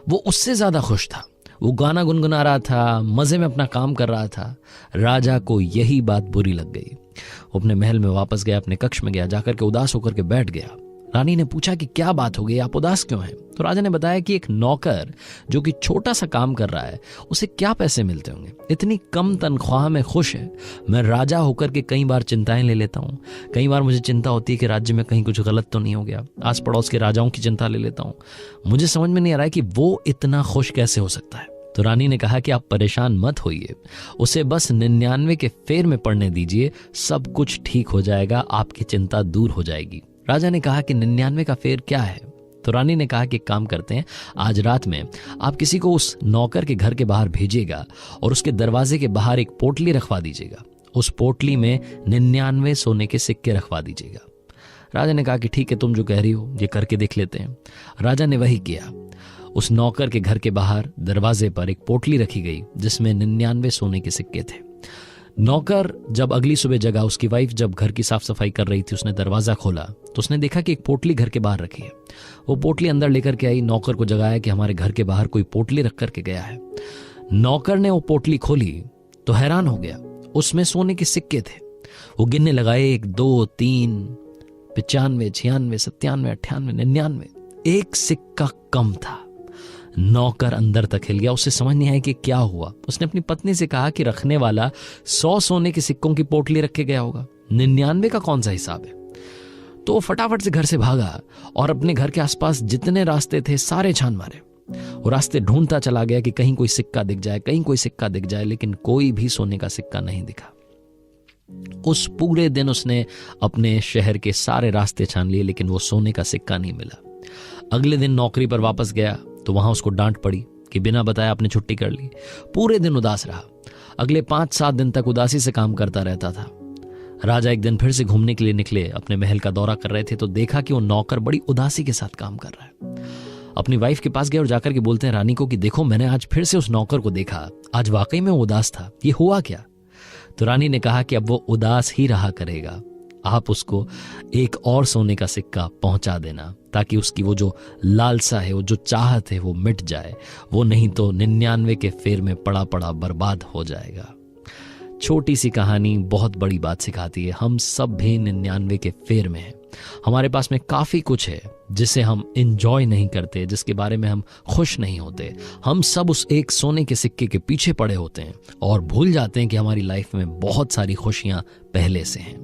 वो उससे ज्यादा खुश था। वो गाना गुनगुना रहा था, मजे में अपना काम कर रहा था। राजा को यही बात बुरी लग गई। वो अपने महल में वापस गया, अपने कक्ष में गया, जाकर के उदास होकर के बैठ गया। रानी ने पूछा कि क्या बात हो गई, आप उदास क्यों हैं? तो राजा ने बताया कि एक नौकर जो कि छोटा सा काम कर रहा है उसे क्या पैसे मिलते होंगे, इतनी कम तनख्वाह में खुश है। मैं राजा होकर के कई बार चिंताएं ले लेता हूँ, कई बार मुझे चिंता होती है कि राज्य में कहीं कुछ गलत तो नहीं हो गया। आस पड़ोस के राजाओं की चिंता ले लेता हूँ, मुझे समझ में नहीं आ रहा है कि वो इतना खुश कैसे हो सकता है। तो रानी ने कहा कि आप परेशान मत होइए, उसे बस 99 के फेर में पढ़ने दीजिए, सब कुछ ठीक हो जाएगा, आपकी चिंता दूर हो जाएगी। राजा ने कहा कि 99 का फेर क्या है? तो रानी ने कहा कि काम करते हैं, आज रात में आप किसी को उस नौकर के घर के बाहर भेजिएगा और उसके दरवाजे के बाहर एक पोटली रखवा दीजिएगा। उस पोटली में 99 सोने के सिक्के रखवा दीजिएगा। राजा ने कहा कि ठीक है, तुम जो कह रही हो ये करके देख लेते हैं। राजा ने वही किया। उस नौकर के घर के बाहर दरवाजे पर एक पोटली रखी गई जिसमें 99 सोने के सिक्के थे। नौकर जब अगली सुबह जगा, उसकी वाइफ जब घर की साफ सफाई कर रही थी, उसने दरवाजा खोला तो उसने देखा कि एक पोटली घर के बाहर रखी है। वो पोटली अंदर लेकर के आई, नौकर को जगाया कि हमारे घर के बाहर कोई पोटली रख करके गया है। नौकर ने वो पोटली खोली तो हैरान हो गया, उसमें सोने के सिक्के थे। वो गिनने लगा, 1 2 3 95 96 97 98 99, एक सिक्का कम था। नौकर अंदर तक हिल गया, उसे समझ नहीं आया कि क्या हुआ। उसने अपनी पत्नी से कहा कि रखने वाला 100 सोने के सिक्कों की पोटली रख के गया होगा, 99 का कौन सा हिसाब है? तो फटाफट से घर से भागा और अपने घर के आसपास जितने रास्ते थे सारे छान मारे। वो रास्ते ढूंढता चला गया कि कहीं कोई सिक्का दिख जाए, कहीं कोई सिक्का दिख जाए, लेकिन कोई भी सोने का सिक्का नहीं दिखा। उस पूरे दिन उसने अपने शहर के सारे रास्ते छान लिए, लेकिन वो सोने का सिक्का नहीं मिला। अगले दिन नौकरी पर वापस गया तो वहां उसको डांट पड़ी कि बिना बताए आपने छुट्टी कर ली। पूरे दिन उदास रहा। अगले 5-7 दिन तक उदासी से काम करता रहता था। राजा एक दिन फिर से घूमने के लिए निकले, अपने महल का दौरा कर रहे थे तो देखा कि वो नौकर बड़ी उदासी के साथ काम कर रहा है। अपनी वाइफ के पास गए और जाकर के बोलते हैं रानी को कि देखो, मैंने आज फिर से उस नौकर को देखा, आज वाकई में वो उदास था, ये हुआ क्या? तो रानी ने कहा कि अब वो उदास ही रहा करेगा, आप उसको एक और सोने का सिक्का पहुंचा देना, ताकि उसकी वो जो लालसा है, वो जो चाहत है, वो मिट जाए। वो नहीं तो 99 के फेर में पड़ा पड़ा बर्बाद हो जाएगा। छोटी सी कहानी बहुत बड़ी बात सिखाती है। हम सब भी 99 के फेर में हैं। हमारे पास में काफी कुछ है जिसे हम एंजॉय नहीं करते, जिसके बारे में हम खुश नहीं होते। हम सब उस एक सोने के सिक्के के पीछे पड़े होते हैं और भूल जाते हैं कि हमारी लाइफ में बहुत सारी खुशियां पहले से हैं।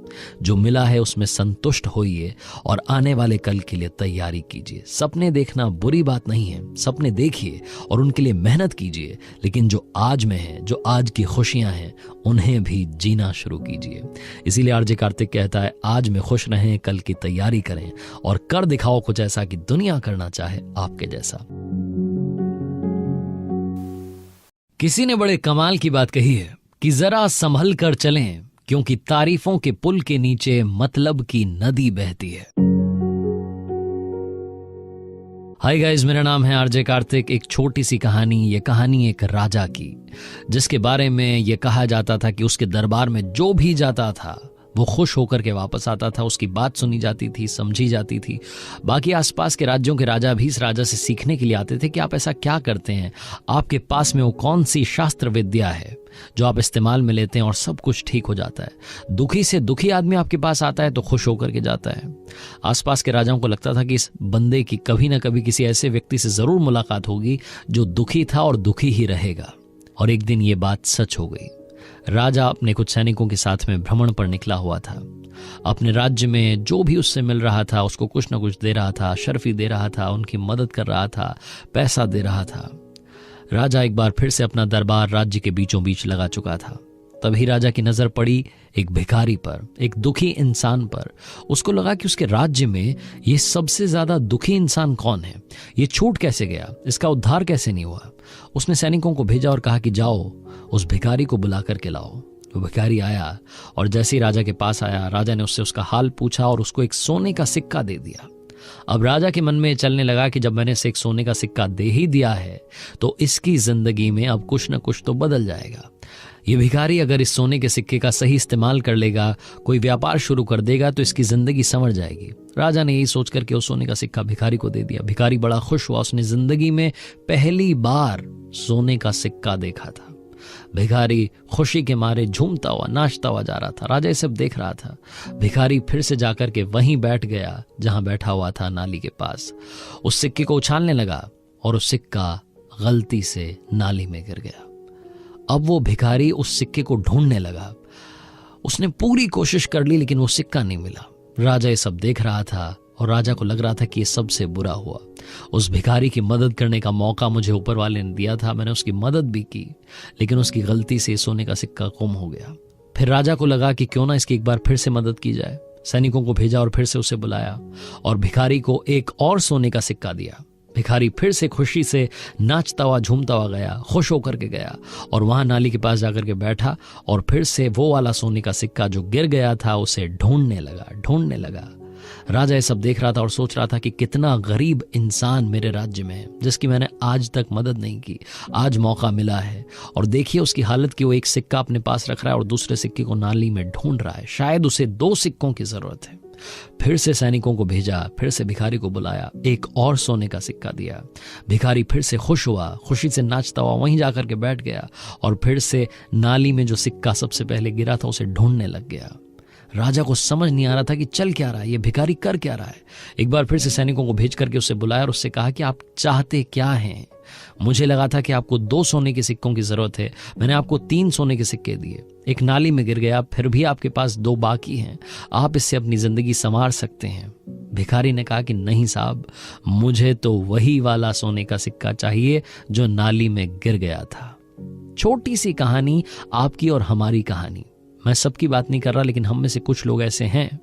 जो मिला है उसमें संतुष्ट होइए और आने वाले कल के लिए तैयारी कीजिए। सपने देखना बुरी बात नहीं है, सपने देखिए और उनके लिए मेहनत कीजिए, लेकिन जो आज में है, जो आज की खुशियां हैं, उन्हें भी जीना शुरू कीजिए। इसीलिए आरजे कार्तिक कहता है, आज में खुश रहें, कल की तैयारी करें और कर दिखाओ कुछ ऐसा कि दुनिया करना चाहे आपके जैसा। किसी ने बड़े कमाल की बात कही है कि जरा संभल कर चलें, क्योंकि तारीफों के पुल के नीचे मतलब की नदी बहती है। हाय गाइस, मेरा नाम है आरजे कार्तिक। एक छोटी सी कहानी, ये कहानी एक राजा की, जिसके बारे में ये कहा जाता था कि उसके दरबार में जो भी जाता था वो खुश होकर के वापस आता था। उसकी बात सुनी जाती थी, समझी जाती थी। बाकी आसपास के राज्यों के राजा भी इस राजा से सीखने के लिए आते थे कि आप ऐसा क्या करते हैं, आपके पास में वो कौन सी शास्त्र विद्या है जो आप इस्तेमाल में लेते हैं और सब कुछ ठीक हो जाता है। दुखी से दुखी आदमी आपके पास आता है तो खुश होकर के जाता है। आसपास के राजाओं को लगता था कि इस बंदे की कभी ना कभी किसी ऐसे व्यक्ति से जरूर मुलाकात होगी जो दुखी था और दुखी ही रहेगा। और एक दिन ये बात सच हो गई। राजा अपने कुछ सैनिकों के साथ में भ्रमण पर निकला हुआ था। अपने राज्य में जो भी उससे मिल रहा था उसको कुछ ना कुछ दे रहा था, शर्फी दे रहा था, उनकी मदद कर रहा था, पैसा दे रहा था। राजा एक बार फिर से अपना दरबार राज्य के बीचों बीच लगा चुका था। तभी राजा की नजर पड़ी एक भिखारी पर, एक दुखी इंसान पर। उसको लगा कि उसके राज्य में ये सबसे ज्यादा दुखी इंसान कौन है, ये छूट कैसे गया, इसका उद्धार कैसे नहीं हुआ। उसने सैनिकों को भेजा और कहा कि जाओ उस भिखारी को बुला करके लाओ। वो भिखारी आया और जैसे ही राजा के पास आया, राजा ने उससे उसका हाल पूछा और उसको एक सोने का सिक्का दे दिया। अब राजा के मन में चलने लगा कि जब मैंने इसे एक सोने का सिक्का दे ही दिया है तो इसकी जिंदगी में अब कुछ न कुछ तो बदल जाएगा। ये भिखारी अगर इस सोने के सिक्के का सही इस्तेमाल कर लेगा, कोई व्यापार शुरू कर देगा तो इसकी जिंदगी संवर जाएगी। राजा ने यही सोच करके उस सोने का सिक्का भिखारी को दे दिया। भिखारी बड़ा खुश हुआ, उसने जिंदगी में पहली बार सोने का सिक्का देखा था। भिखारी खुशी के मारे झूमता हुआ, नाचता हुआ जा रहा था। राजा ये सब देख रहा था। भिखारी फिर से जाकर के वहीं बैठ गया जहां बैठा हुआ था, नाली के पास। उस सिक्के को उछालने लगा और उस सिक्का गलती से नाली में गिर गया। अब वो भिखारी उस सिक्के को ढूंढने लगा। उसने पूरी कोशिश कर ली लेकिन वो सिक्का नहीं मिला। राजा ये सब देख रहा था और राजा को लग रहा था कि ये सबसे बुरा हुआ। उस भिखारी की मदद करने का मौका मुझे ऊपर वाले ने दिया था, मैंने उसकी मदद भी की, लेकिन उसकी गलती से सोने का सिक्का गुम हो गया। फिर राजा को लगा कि क्यों ना इसकी एक बार फिर से मदद की जाए। सैनिकों को भेजा और फिर से उसे बुलाया और भिखारी को एक और सोने का सिक्का दिया। भिखारी फिर से खुशी से नाचता हुआ, झूमता हुआ गया, खुश होकर के गया और वहां नाली के पास जाकर के बैठा और फिर से वो वाला सोने का सिक्का जो गिर गया था उसे ढूंढने लगा। राजा ये सब देख रहा था और सोच रहा था कि कितना गरीब इंसान मेरे राज्य में है जिसकी मैंने आज तक मदद नहीं की। आज मौका मिला है और देखिए उसकी हालत कि वो एक सिक्का अपने पास रख रहा है और दूसरे सिक्के को नाली में ढूंढ रहा है। शायद उसे 2 सिक्कों की जरूरत है। फिर से सैनिकों को भेजा, फिर से भिखारी को बुलाया, एक और सोने का सिक्का दिया। भिखारी फिर से खुश हुआ, खुशी से नाचता हुआ वहीं जाकर के बैठ गया और फिर से नाली में जो सिक्का सबसे पहले गिरा था उसे ढूंढने लग गया। राजा को समझ नहीं आ रहा था कि चल क्या रहा है, ये भिखारी कर क्या रहा है। एक बार फिर से सैनिकों को भेज करके उसे बुलाया और उससे कहा कि आप चाहते क्या हैं। मुझे लगा था कि आपको 2 सोने के सिक्कों की जरूरत है, मैंने आपको 3 सोने के सिक्के दिए, एक नाली में गिर गया, फिर भी आपके पास 2 बाकी हैं, आप इससे अपनी जिंदगी संवार सकते हैं। भिखारी ने कहा कि नहीं साहब, मुझे तो वही वाला सोने का सिक्का चाहिए जो नाली में गिर गया था। छोटी सी कहानी, आपकी और हमारी कहानी। मैं सबकी बात नहीं कर रहा, लेकिन हम में से कुछ लोग ऐसे हैं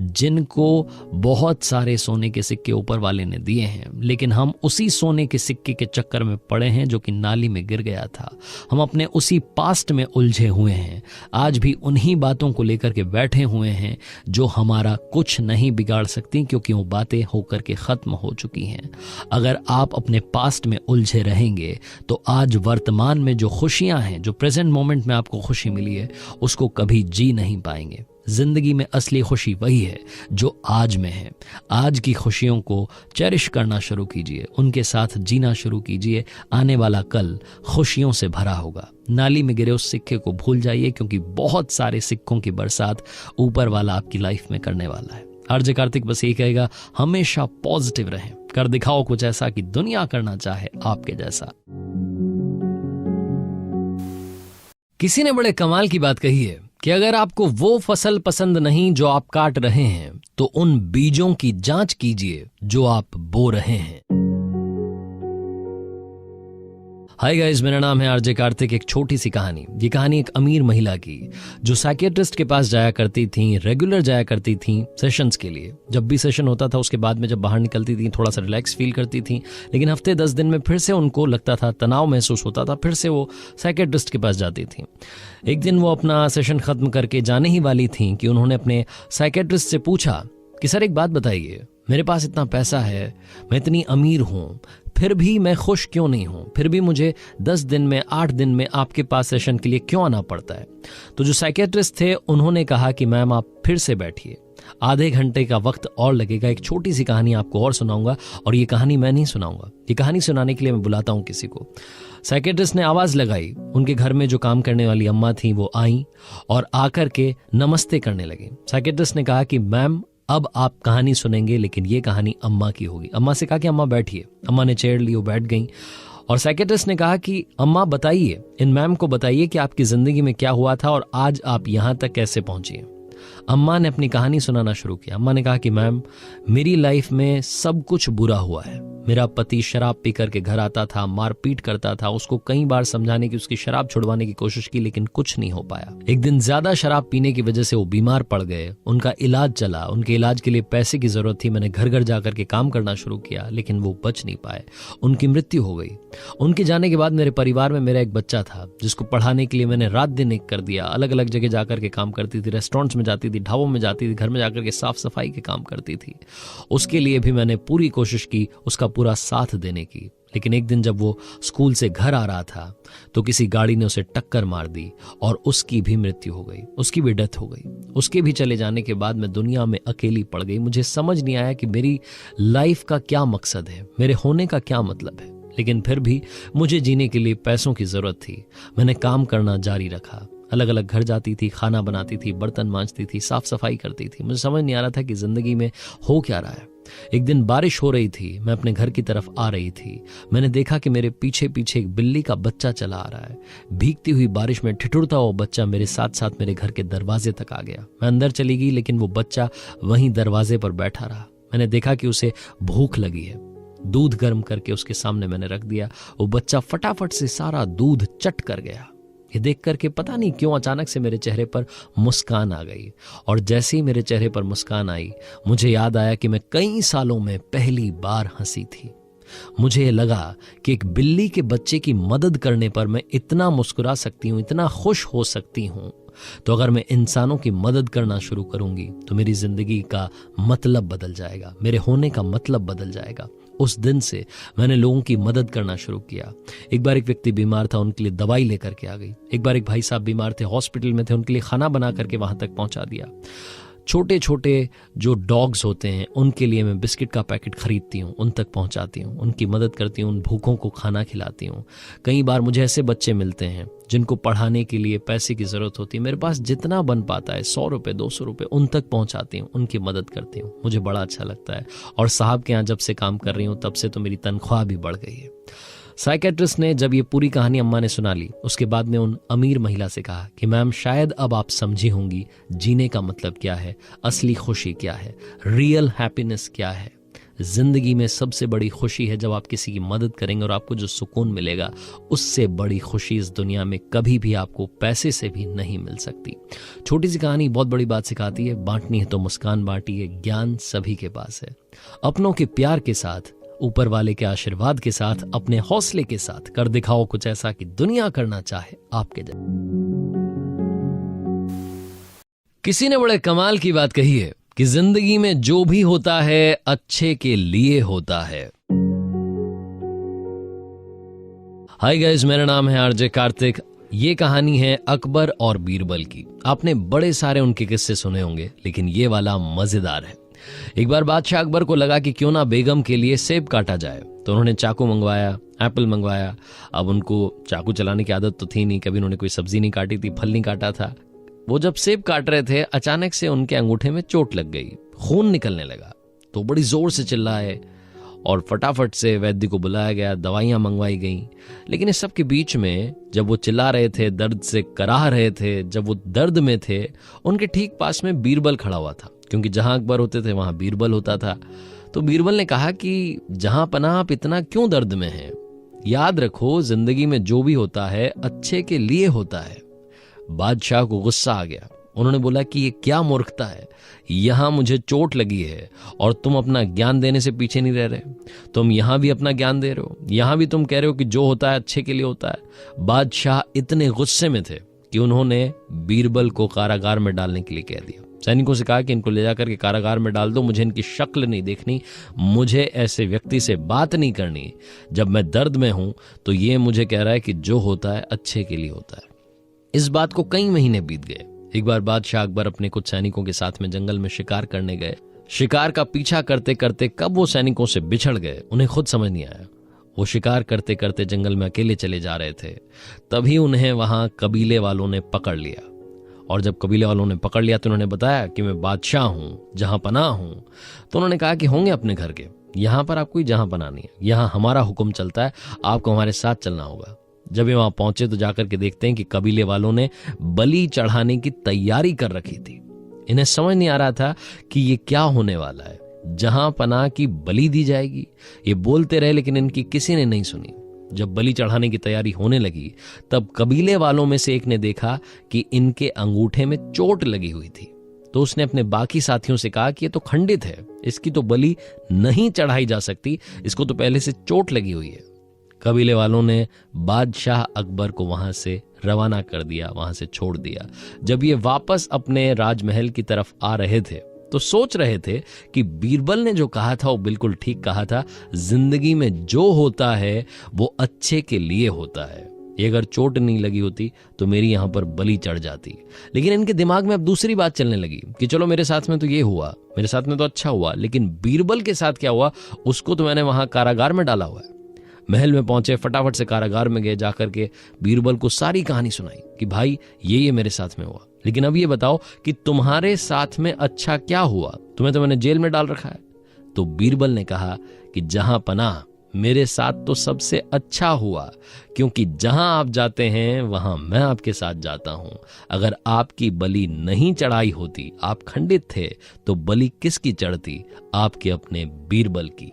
जिनको बहुत सारे सोने के सिक्के ऊपर वाले ने दिए हैं, लेकिन हम उसी सोने के सिक्के के चक्कर में पड़े हैं जो कि नाली में गिर गया था। हम अपने उसी पास्ट में उलझे हुए हैं, आज भी उन्हीं बातों को लेकर के बैठे हुए हैं जो हमारा कुछ नहीं बिगाड़ सकती, क्योंकि वो बातें होकर के खत्म हो चुकी हैं। अगर आप अपने पास्ट में उलझे रहेंगे तो आज वर्तमान में जो खुशियां हैं, जो प्रेजेंट मोमेंट में आपको खुशी मिली है, उसको कभी जी नहीं पाएंगे। जिंदगी में असली खुशी वही है जो आज में है। आज की खुशियों को चेरिश करना शुरू कीजिए, उनके साथ जीना शुरू कीजिए। आने वाला कल खुशियों से भरा होगा। नाली में गिरे उस सिक्के को भूल जाइए, क्योंकि बहुत सारे सिक्कों की बरसात ऊपर वाला आपकी लाइफ में करने वाला है। आरजे कार्तिक बस यही कहेगा, हमेशा पॉजिटिव रहें, कर दिखाओ कुछ ऐसा कि दुनिया करना चाहे आपके जैसा। किसी ने बड़े कमाल की बात कही है कि अगर आपको वो फसल पसंद नहीं जो आप काट रहे हैं, तो उन बीजों की जांच कीजिए जो आप बो रहे हैं। हाय गाइस, मेरा नाम है आरजे कार्तिक। एक छोटी सी कहानी। ये कहानी एक अमीर महिला की जो साइकियाट्रिस्ट के पास जाया करती थी, रेगुलर जाया करती थी सेशंस के लिए। जब भी सेशन होता था उसके बाद में जब बाहर निकलती थी थोड़ा सा रिलैक्स फील करती थी, लेकिन हफ्ते 10 दिन में फिर से उनको लगता था, तनाव महसूस होता था, फिर से वो साइकियाट्रिस्ट के पास जाती थी। एक दिन वो अपना सेशन खत्म करके जाने ही वाली थी कि उन्होंने अपने साइकियाट्रिस्ट से पूछा कि सर एक बात बताइए, मेरे पास इतना पैसा है, मैं इतनी अमीर हूं, फिर भी मैं खुश क्यों नहीं हूं? फिर भी मुझे 10 दिन में 8 दिन में आपके पास सेशन के लिए क्यों आना पड़ता है? तो जो साइकियाट्रिस्ट थे उन्होंने कहा कि मैम आप फिर से बैठिए, आधे घंटे का वक्त और लगेगा। एक छोटी सी कहानी आपको और सुनाऊंगा, और ये कहानी मैं नहीं सुनाऊंगा, ये कहानी सुनाने के लिए मैं बुलाता हूं किसी को। साइकियाट्रिस्ट ने आवाज लगाई। उनके घर में जो काम करने वाली अम्मा थी वो आई और आकर के नमस्ते करने लगी। साइकियाट्रिस्ट ने कहा कि मैम अब आप कहानी सुनेंगे, लेकिन ये कहानी अम्मा की होगी। अम्मा से कहा कि अम्मा बैठिए। अम्मा ने चेयर ली, वो बैठ गई और साइकियाट्रिस्ट ने कहा कि अम्मा बताइए, इन मैम को बताइए कि आपकी जिंदगी में क्या हुआ था और आज आप यहां तक कैसे पहुंची हैं। अम्मा ने अपनी कहानी सुनाना शुरू किया। अम्मा ने कहा कि मैम मेरी लाइफ में सब कुछ बुरा हुआ है। मेरा पति शराब पी करके घर आता था, मारपीट करता था। उसको कई बार समझाने की, उसकी शराब छुड़वाने की कोशिश की, लेकिन कुछ नहीं हो पाया। एक दिन ज्यादा शराब पीने की वजह से वो बीमार पड़ गए। उनका इलाज चला, उनके इलाज के लिए पैसे की जरूरत थी। मैंने घर घर जाकर के काम करना शुरू किया, लेकिन वो बच नहीं पाए, उनकी मृत्यु हो गई। उनके जाने के बाद मेरे परिवार में मेरा एक बच्चा था जिसको पढ़ाने के लिए मैंने रात दिन एक कर दिया। अलग अलग जगह जाकर के काम करती थी, रेस्टोरेंट्स में जाती थी, ढाबों में जाती थी, घर में जाकर के साफ सफाई के काम करती थी। उसके लिए भी मैंने पूरी कोशिश की उसका पूरा साथ देने की। लेकिन एक दिन जब वो स्कूल से घर आ रहा था तो किसी गाड़ी ने उसे टक्कर मार दी और उसकी भी मृत्यु हो गई, उसकी भी डेथ हो गई। उसके भी चले जाने के बाद मैं दुनिया में अकेली पड़ गई। मुझे समझ नहीं आया कि मेरी लाइफ का क्या मकसद है, मेरे होने का क्या मतलब है। लेकिन फिर भी मुझे जीने के लिए पैसों की जरूरत थी। मैंने काम करना जारी रखा, अलग अलग घर जाती थी, खाना बनाती थी, बर्तन मांजती थी, साफ सफाई करती थी। मुझे समझ नहीं आ रहा था कि जिंदगी में हो क्या रहा है। एक दिन बारिश हो रही थी, मैं अपने घर की तरफ आ रही थी। मैंने देखा कि मेरे पीछे पीछे एक बिल्ली का बच्चा चला आ रहा है। भीगती हुई बारिश में ठिठुरता हुआ बच्चा मेरे साथ साथ मेरे घर के दरवाजे तक आ गया। मैं अंदर चली गई, लेकिन वो बच्चा वहीं दरवाजे पर बैठा रहा। मैंने देखा कि उसे भूख लगी है। दूध गर्म करके उसके सामने मैंने रख दिया। वो बच्चा फटाफट से सारा दूध चट कर गया। ये देख करके पता नहीं क्यों अचानक से मेरे चेहरे पर मुस्कान आ गई, और जैसे ही मेरे चेहरे पर मुस्कान आई मुझे याद आया कि मैं कई सालों में पहली बार हंसी थी। मुझे लगा कि एक बिल्ली के बच्चे की मदद करने पर मैं इतना मुस्कुरा सकती हूँ, इतना खुश हो सकती हूँ, तो अगर मैं इंसानों की मदद करना शुरू करूंगी तो मेरी जिंदगी का मतलब बदल जाएगा, मेरे होने का मतलब बदल जाएगा। उस दिन से मैंने लोगों की मदद करना शुरू किया। एक बार एक व्यक्ति बीमार था, उनके लिए दवाई लेकर के आ गई। एक बार एक भाई साहब बीमार थे, हॉस्पिटल में थे, उनके लिए खाना बना करके वहां तक पहुंचा दिया। छोटे छोटे जो डॉग्स होते हैं उनके लिए मैं बिस्किट का पैकेट खरीदती हूँ, उन तक पहुँचाती हूँ, उनकी मदद करती हूँ, उन भूखों को खाना खिलाती हूँ। कई बार मुझे ऐसे बच्चे मिलते हैं जिनको पढ़ाने के लिए पैसे की ज़रूरत होती है। मेरे पास जितना बन पाता है 100 रुपये 200 रुपये उन तक पहुँचाती हूँ, उनकी मदद करती हूँ। मुझे बड़ा अच्छा लगता है। और साहब के यहाँ जब से काम कर रही हूँ तब से तो मेरी तनख्वाह भी बढ़ गई है। साइकियाट्रिस्ट ने जब ये पूरी कहानी अम्मा ने सुना ली, उसके बाद में उन अमीर महिला से कहा कि मैम शायद अब आप समझी होंगी जीने का मतलब क्या है, असली खुशी क्या है, रियल हैप्पीनेस क्या है। जिंदगी में सबसे बड़ी खुशी है जब आप किसी की मदद करेंगे और आपको जो सुकून मिलेगा, उससे बड़ी खुशी इस दुनिया में कभी भी आपको पैसे से भी नहीं मिल सकती। छोटी सी कहानी बहुत बड़ी बात सिखाती है। बांटनी है तो मुस्कान बांटिए, ज्ञान सभी के पास है। अपनों के प्यार के साथ, ऊपर वाले के आशीर्वाद के साथ, अपने हौसले के साथ कर दिखाओ कुछ ऐसा कि दुनिया करना चाहे आपके जैसा। किसी ने बड़े कमाल की बात कही है कि जिंदगी में जो भी होता है अच्छे के लिए होता है। हाय गाइस, मेरा नाम है आरजे कार्तिक। ये कहानी है अकबर और बीरबल की। आपने बड़े सारे उनके किस्से सुने होंगे, लेकिन ये वाला मजेदार है। एक बार बादशाह अकबर को लगा कि क्यों ना बेगम के लिए सेब काटा जाए, तो उन्होंने चाकू मंगवाया, एप्पल मंगवाया। अब उनको चाकू चलाने की आदत तो थी नहीं, कभी उन्होंने कोई सब्जी नहीं काटी थी, फल नहीं काटा था। वो जब सेब काट रहे थे, अचानक से उनके अंगूठे में चोट लग गई, खून निकलने लगा। तो बड़ी जोर से चिल्लाए और फटाफट से वैद्य को बुलाया गया, दवाइयां मंगवाई गई। लेकिन इस सब के बीच में जब वो चिल्ला रहे थे, दर्द से कराह रहे थे, जब वो दर्द में थे, उनके ठीक पास में बीरबल खड़ा हुआ था, क्योंकि जहां अकबर होते थे वहां बीरबल होता था। तो बीरबल ने कहा कि जहां पनाह आप इतना क्यों दर्द में हैं? याद रखो, जिंदगी में जो भी होता है अच्छे के लिए होता है। बादशाह को गुस्सा आ गया। उन्होंने बोला कि ये क्या मूर्खता है, यहां मुझे चोट लगी है और तुम अपना ज्ञान देने से पीछे नहीं रह रहे। तुम यहां भी अपना ज्ञान दे रहे हो, यहां भी तुम कह रहे हो कि जो होता है अच्छे के लिए होता है। बादशाह इतने गुस्से में थे कि उन्होंने बीरबल को कारागार में डालने के लिए कह दिया। सैनिकों से कहा कि इनको ले जाकर के कारागार में डाल दो, मुझे इनकी शक्ल नहीं देखनी, मुझे ऐसे व्यक्ति से बात नहीं करनी। जब मैं दर्द में हूं तो ये मुझे कह रहा है कि जो होता है अच्छे के लिए होता है। इस बात को कई महीने बीत गए। एक बार बादशाह अकबर अपने कुछ सैनिकों के साथ में जंगल में शिकार करने गए। शिकार का पीछा करते करते कब वो सैनिकों से बिछड़ गए, उन्हें खुद समझ नहीं आया। वो शिकार करते करते जंगल में अकेले चले जा रहे थे, तभी उन्हें वहां कबीले वालों ने पकड़ लिया। और जब कबीले वालों ने पकड़ लिया तो उन्होंने बताया कि मैं बादशाह हूं, जहां पनाह हूं। तो उन्होंने कहा कि होंगे अपने घर के, यहां पर आपको जहां पनाह नहीं है, यहां हमारा हुक्म चलता है, आपको हमारे साथ चलना होगा। जब ये वहां पहुंचे तो जाकर के देखते हैं कि कबीले वालों ने बलि चढ़ाने की तैयारी कर रखी थी। इन्हें समझ नहीं आ रहा था कि ये क्या होने वाला है, जहां पनाह की बलि दी जाएगी। ये बोलते रहे लेकिन इनकी किसी ने नहीं सुनी। जब बलि चढ़ाने की तैयारी होने लगी तब कबीले वालों में से एक ने देखा कि इनके अंगूठे में चोट लगी हुई थी। तो उसने अपने बाकी साथियों से कहा कि ये तो खंडित है, इसकी तो बलि नहीं चढ़ाई जा सकती, इसको तो पहले से चोट लगी हुई है। कबीले वालों ने बादशाह अकबर को वहां से रवाना कर दिया, वहां से छोड़ दिया। जब ये वापस अपने राजमहल की तरफ आ रहे थे तो सोच रहे थे कि बीरबल ने जो कहा था वो बिल्कुल ठीक कहा था, जिंदगी में जो होता है वो अच्छे के लिए होता है। ये अगर चोट नहीं लगी होती तो मेरी यहां पर बलि चढ़ जाती। लेकिन इनके दिमाग में अब दूसरी बात चलने लगी कि चलो मेरे साथ में तो ये हुआ, मेरे साथ में तो अच्छा हुआ, लेकिन बीरबल के साथ क्या हुआ, उसको तो मैंने वहां कारागार में डाला हुआ है। महल में पहुंचे, फटाफट से कारागार में गए, जाकर के बीरबल को सारी कहानी सुनाई कि भाई ये मेरे साथ में हुआ, लेकिन अब ये बताओ कि तुम्हारे साथ में अच्छा क्या हुआ, तुम्हें तो मैंने जेल में डाल रखा है। तो बीरबल ने कहा कि जहां पनाह, मेरे साथ तो सबसे अच्छा हुआ, क्योंकि जहां आप जाते हैं वहां मैं आपके साथ जाता हूं। अगर आपकी बलि नहीं चढ़ाई होती, आप खंडित थे, तो बलि किसकी चढ़ती? आपके अपने बीरबल की।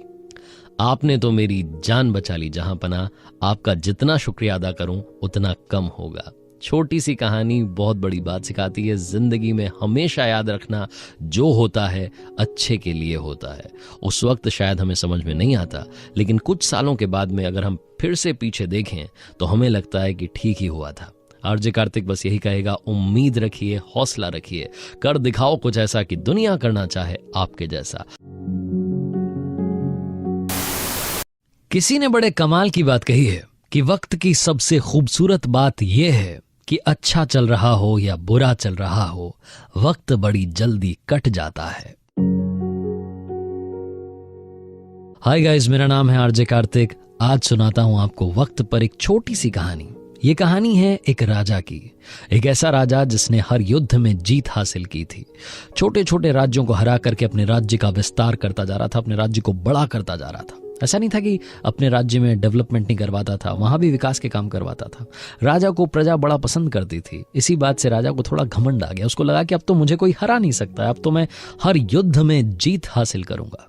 आपने तो मेरी जान बचा ली जहां पनाह, आपका जितना शुक्रिया अदा करूं उतना कम होगा। छोटी सी कहानी बहुत बड़ी बात सिखाती है। जिंदगी में हमेशा याद रखना, जो होता है अच्छे के लिए होता है। उस वक्त शायद हमें समझ में नहीं आता, लेकिन कुछ सालों के बाद में अगर हम फिर से पीछे देखें तो हमें लगता है कि ठीक ही हुआ था। आरजे कार्तिक बस यही कहेगा, उम्मीद रखिए, हौसला रखिए, कर दिखाओ कुछ ऐसा कि दुनिया करना चाहे आपके जैसा। किसी ने बड़े कमाल की बात कही है कि वक्त की सबसे खूबसूरत बात यह है कि अच्छा चल रहा हो या बुरा चल रहा हो, वक्त बड़ी जल्दी कट जाता है। हाय गाइस, मेरा नाम है आरजे कार्तिक। आज सुनाता हूं आपको वक्त पर एक छोटी सी कहानी। ये कहानी है एक राजा की, एक ऐसा राजा जिसने हर युद्ध में जीत हासिल की थी। छोटे छोटे राज्यों को हरा करके अपने राज्य का विस्तार करता जा रहा था, अपने राज्य को बड़ा करता जा रहा था। ऐसा नहीं था कि अपने राज्य में डेवलपमेंट नहीं करवाता था, वहां भी विकास के काम करवाता था। राजा को प्रजा बड़ा पसंद करती थी। इसी बात से राजा को थोड़ा घमंड आ गया। उसको लगा कि अब तो मुझे कोई हरा नहीं सकता, अब तो मैं हर युद्ध में जीत हासिल करूंगा।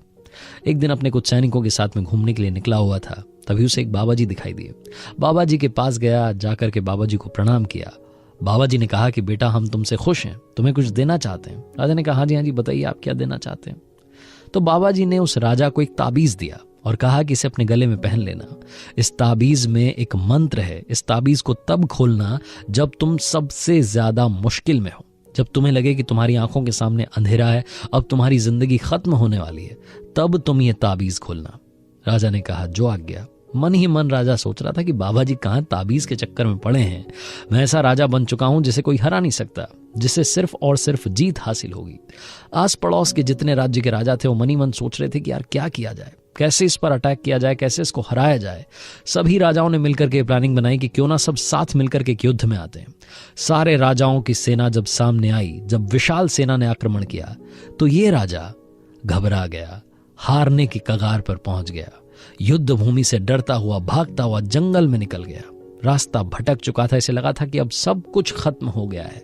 एक दिन अपने कुछ सैनिकों के साथ में घूमने के लिए निकला हुआ था, तभी उसे एक बाबा जी दिखाई दिए। बाबा जी के पास गया, जाकर के बाबा जी को प्रणाम किया। बाबा जी ने कहा कि बेटा, हम तुमसे खुश हैं, तुम्हें कुछ देना चाहते हैं। राजा ने कहा हाँ जी बताइए, आप क्या देना चाहते हैं। तो बाबा जी ने उस राजा को एक ताबीज दिया और कहा कि इसे अपने गले में पहन लेना। इस ताबीज में एक मंत्र है, इस ताबीज को तब खोलना जब तुम सबसे ज्यादा मुश्किल में हो, जब तुम्हें लगे कि तुम्हारी आंखों के सामने अंधेरा है, अब तुम्हारी जिंदगी खत्म होने वाली है, तब तुम ये ताबीज खोलना। राजा ने कहा जो आज्ञा। मन ही मन राजा सोच रहा था कि बाबा जी कहाँ ताबीज के चक्कर में पड़े हैं। मैं ऐसा राजा बन चुका हूं जिसे कोई हरा नहीं सकता, जिससे सिर्फ और सिर्फ जीत हासिल होगी। आस पड़ोस के जितने राज्य के राजा थे वो मन ही मन सोच रहे थे कि यार क्या किया जाए, कैसे इस पर अटैक किया जाए, कैसे इसको हराया जाए। सभी राजाओं ने मिलकर के प्लानिंग बनाई कि क्यों ना सब साथ मिलकर के युद्ध में आते हैं। सारे राजाओं की सेना जब सामने आई, जब विशाल सेना ने आक्रमण किया, तो ये राजा घबरा गया, हारने की कगार पर पहुंच गया। युद्ध भूमि से डरता हुआ भागता हुआ जंगल में निकल गया। रास्ता भटक चुका था, इसे लगा था कि अब सब कुछ खत्म हो गया है।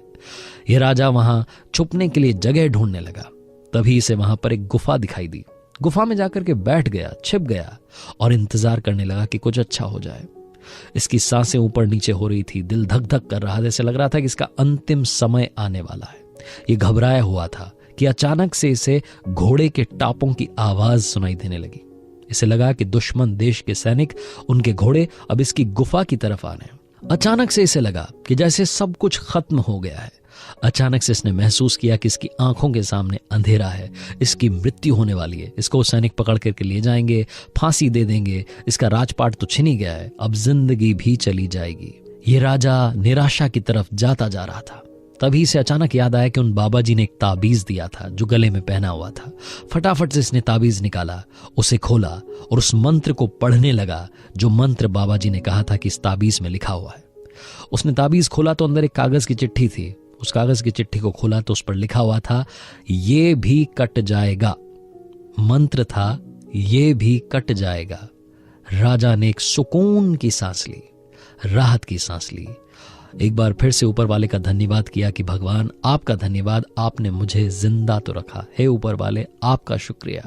यह राजा वहां छुपने के लिए जगह ढूंढने लगा। तभी इसे वहां पर एक गुफा दिखाई दी। गुफा में जाकर के बैठ गया, छिप गया और इंतजार करने लगा कि कुछ अच्छा हो जाए। इसकी सांसें ऊपर नीचे हो रही थी, दिल धक धक कर रहा था। ऐसे लग रहा था कि इसका अंतिम समय आने वाला है। ये घबराया हुआ था कि अचानक से इसे घोड़े के टापों की आवाज सुनाई देने लगी। इसे लगा कि दुश्मन देश के सैनिक, उनके घोड़े अब इसकी गुफा की तरफ आ रहे हैं। अचानक से इसे लगा कि जैसे सब कुछ खत्म हो गया है। अचानक से इसने महसूस किया कि इसकी आंखों के सामने अंधेरा है, इसकी मृत्यु होने वाली है। इसको सैनिक पकड़ करके ले जाएंगे, फांसी दे देंगे। इसका राजपाट तो छिन ही गया है, अब जिंदगी भी चली जाएगी। ये राजा निराशा की तरफ जाता जा रहा था। तभी से अचानक याद आया कि उन बाबा जी ने एक ताबीज दिया था जो गले में पहना हुआ था। फटाफट से इसने ताबीज निकाला, उसे खोला और उस मंत्र को पढ़ने लगा जो मंत्र बाबा जी ने कहा था कि इस ताबीज में लिखा हुआ है। उसने ताबीज खोला तो अंदर एक कागज की चिट्ठी थी। उस कागज की चिट्ठी को खोला तो उस पर लिखा हुआ था, ये भी कट जाएगा। मंत्र था, ये भी कट जाएगा। राजा ने एक सुकून की सांस ली, राहत की सांस ली। एक बार फिर से ऊपर वाले का धन्यवाद किया कि भगवान आपका धन्यवाद, आपने मुझे जिंदा तो रखा। हे ऊपर वाले, आपका शुक्रिया।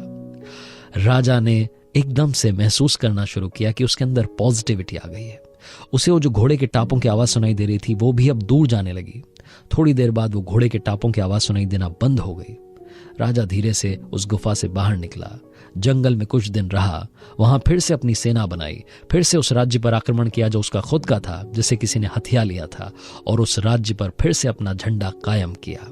राजा ने एकदम से महसूस करना शुरू किया कि उसके अंदर पॉजिटिविटी आ गई है। उसे वो जो घोड़े के टापों की आवाज सुनाई दे रही थी वो भी अब दूर जाने लगी। थोड़ी देर बाद वो घोड़े के टापों की आवाज सुनाई देना बंद हो गई। राजा धीरे से उस गुफा से बाहर निकला, जंगल में कुछ दिन रहा, वहां फिर से अपनी सेना बनाई, फिर से उस राज्य पर आक्रमण किया जो उसका खुद का था, जिसे किसी ने हथिया लिया था, और उस राज्य पर फिर से अपना झंडा कायम किया।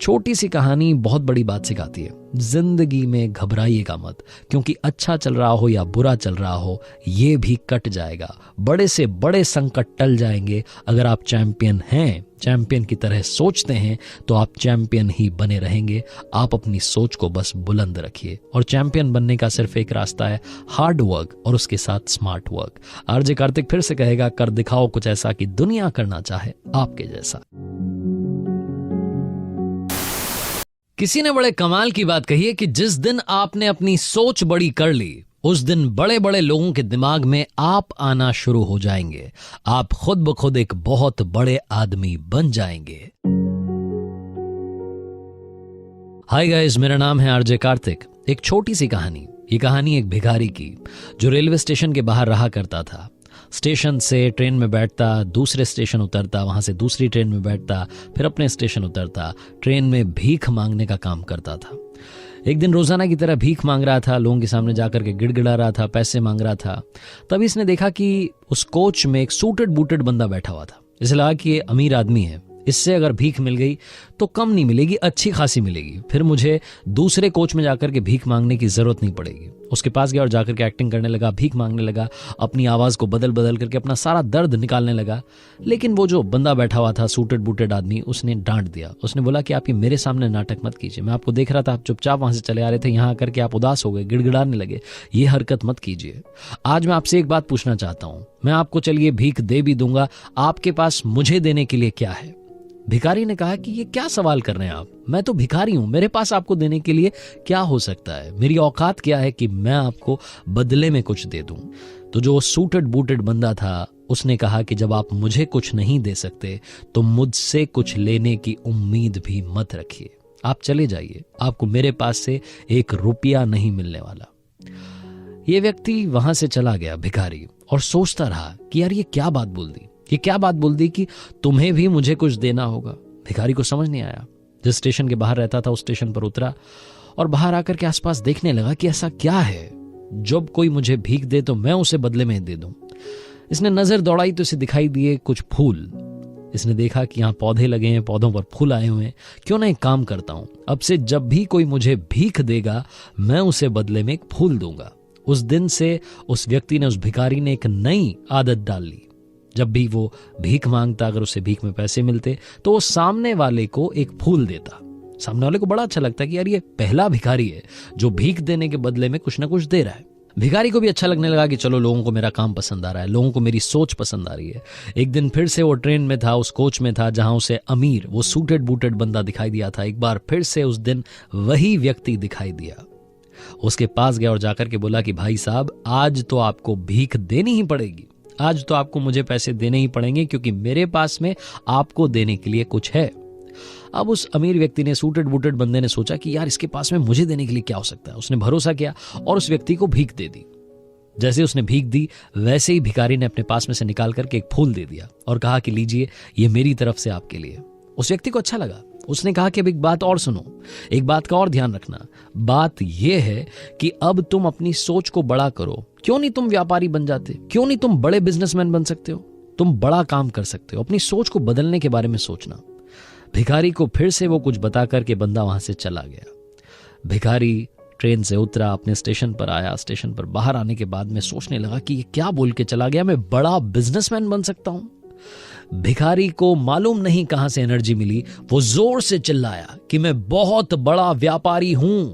छोटी सी कहानी बहुत बड़ी बात सिखाती है। जिंदगी में घबराइएगा मत, क्योंकि अच्छा चल रहा हो या बुरा चल रहा हो, ये भी कट जाएगा। बड़े से बड़े संकट टल जाएंगे। अगर आप चैंपियन हैं, चैंपियन की तरह सोचते हैं, तो आप चैंपियन ही बने रहेंगे। आप अपनी सोच को बस बुलंद रखिए, और चैंपियन बनने का सिर्फ एक रास्ता है, हार्ड वर्क और उसके साथ स्मार्ट वर्क। आरजे कार्तिक फिर से कहेगा, कर दिखाओ कुछ ऐसा कि दुनिया करना चाहे आपके जैसा। किसी ने बड़े कमाल की बात कही है कि जिस दिन आपने अपनी सोच बड़ी कर ली, उस दिन बड़े बड़े लोगों के दिमाग में आप आना शुरू हो जाएंगे। आप खुद ब खुद एक बहुत बड़े आदमी बन जाएंगे। हाय गाइस, मेरा नाम है आरजे कार्तिक। एक छोटी सी कहानी। ये कहानी एक भिखारी की जो रेलवे स्टेशन के बाहर रहा करता था। स्टेशन से ट्रेन में बैठता, दूसरे स्टेशन उतरता, वहां से दूसरी ट्रेन में बैठता, फिर अपने स्टेशन उतरता, ट्रेन में भीख मांगने का काम करता था। एक दिन रोजाना की तरह भीख मांग रहा था, लोगों के सामने जाकर के गिड़गिड़ा रहा था, पैसे मांग रहा था। तभी इसने देखा कि उस कोच में एक सूटेड बूटेड बंदा बैठा हुआ था। इसे लगा कि ये अमीर आदमी है, इससे अगर भीख मिल गई तो कम नहीं मिलेगी, अच्छी खासी मिलेगी, फिर मुझे दूसरे कोच में जाकर के भीख मांगने की जरूरत नहीं पड़ेगी। उसके पास गया और जाकर के एक्टिंग करने लगा, भीख मांगने लगा, अपनी आवाज को बदल बदल करके अपना सारा दर्द निकालने लगा। लेकिन वो जो बंदा बैठा हुआ था, सूटेड बूटेड आदमी, उसने डांट दिया। उसने बोला कि आप ये मेरे सामने नाटक मत कीजिए, मैं आपको देख रहा था, आप चुपचाप वहां से चले आ रहे थे, यहाँ आकर के आप उदास हो गए, गिड़गिड़ाने लगे, ये हरकत मत कीजिए। आज मैं आपसे एक बात पूछना चाहता हूं, मैं आपको चलिए भीख दे भी दूंगा, आपके पास मुझे देने के लिए क्या है? भिखारी ने कहा कि ये क्या सवाल कर रहे हैं आप, मैं तो भिखारी हूं, मेरे पास आपको देने के लिए क्या हो सकता है? मेरी औकात क्या है कि मैं आपको बदले में कुछ दे दूं? तो जो सूटेड बूटेड बंदा था उसने कहा कि जब आप मुझे कुछ नहीं दे सकते तो मुझसे कुछ लेने की उम्मीद भी मत रखिए। आप चले जाइए, आपको मेरे पास से एक रुपया नहीं मिलने वाला। ये व्यक्ति वहां से चला गया भिखारी, और सोचता रहा कि यार ये क्या बात बोल दी, ये क्या बात बोल दी कि तुम्हें भी मुझे कुछ देना होगा। भिखारी को समझ नहीं आया। जिस स्टेशन के बाहर रहता था उस स्टेशन पर उतरा और बाहर आकर के आसपास देखने लगा कि ऐसा क्या है, जब कोई मुझे भीख दे तो मैं उसे बदले में दे दूं। इसने नजर दौड़ाई तो इसे दिखाई दिए कुछ फूल। इसने देखा कि यहाँ पौधे लगे हैं, पौधों पर फूल आए हुए हैं, क्यों ना एक काम करता हूं, अब से जब भी कोई मुझे भीख देगा मैं उसे बदले में एक फूल दूंगा। उस दिन से उस व्यक्ति ने, उस भिखारी ने एक नई आदत डाल ली। जब भी वो भीख मांगता, अगर उसे भीख में पैसे मिलते तो वो सामने वाले को एक फूल देता। सामने वाले को बड़ा अच्छा लगता कि यार ये पहला भिखारी है जो भीख देने के बदले में कुछ ना कुछ दे रहा है। भिखारी को भी अच्छा लगने लगा कि चलो लोगों को मेरा काम पसंद आ रहा है, लोगों को मेरी सोच पसंद आ रही है। एक दिन फिर से वो ट्रेन में था, उस कोच में था जहां उसे अमीर, वो सूटेड बूटेड बंदा दिखाई दिया था। एक बार फिर से उस दिन वही व्यक्ति दिखाई दिया। उसके पास गया और जाकर के बोला कि भाई साहब, आज तो आपको भीख देनी ही पड़ेगी, आज तो आपको मुझे पैसे देने ही पड़ेंगे, क्योंकि मेरे पास में आपको देने के लिए कुछ है। अब उस अमीर व्यक्ति ने, सूटेड बूटेड बंदे ने सोचा कि यार इसके पास में मुझे देने के लिए क्या हो सकता है। उसने भरोसा किया और उस व्यक्ति को भीख दे दी। जैसे उसने भीख दी वैसे ही भिखारी ने अपने पास में से निकाल करके एक फूल दे दिया और कहा कि लीजिए, ये मेरी तरफ से आपके लिए। उस व्यक्ति को अच्छा लगा। उसने कहा कि अब एक बात और सुनो, एक बात का और ध्यान रखना। बात यह है कि अब तुम अपनी सोच को बड़ा करो। क्यों नहीं तुम व्यापारी बन जाते? क्यों नहीं तुम बड़े बिजनेसमैन बन सकते हो? तुम बड़ा काम कर सकते हो। अपनी सोच को बदलने के बारे में सोचना। भिखारी को फिर से वो कुछ बता करके बंदा वहां से चला गया। भिखारी ट्रेन से उतरा, अपने स्टेशन पर आया। स्टेशन पर बाहर आने के बाद में सोचने लगा कि ये क्या बोल के चला गया, मैं बड़ा बिजनेसमैन बन सकता हूं। भिखारी को मालूम नहीं कहां से एनर्जी मिली, वो जोर से चिल्लाया कि मैं बहुत बड़ा व्यापारी हूं।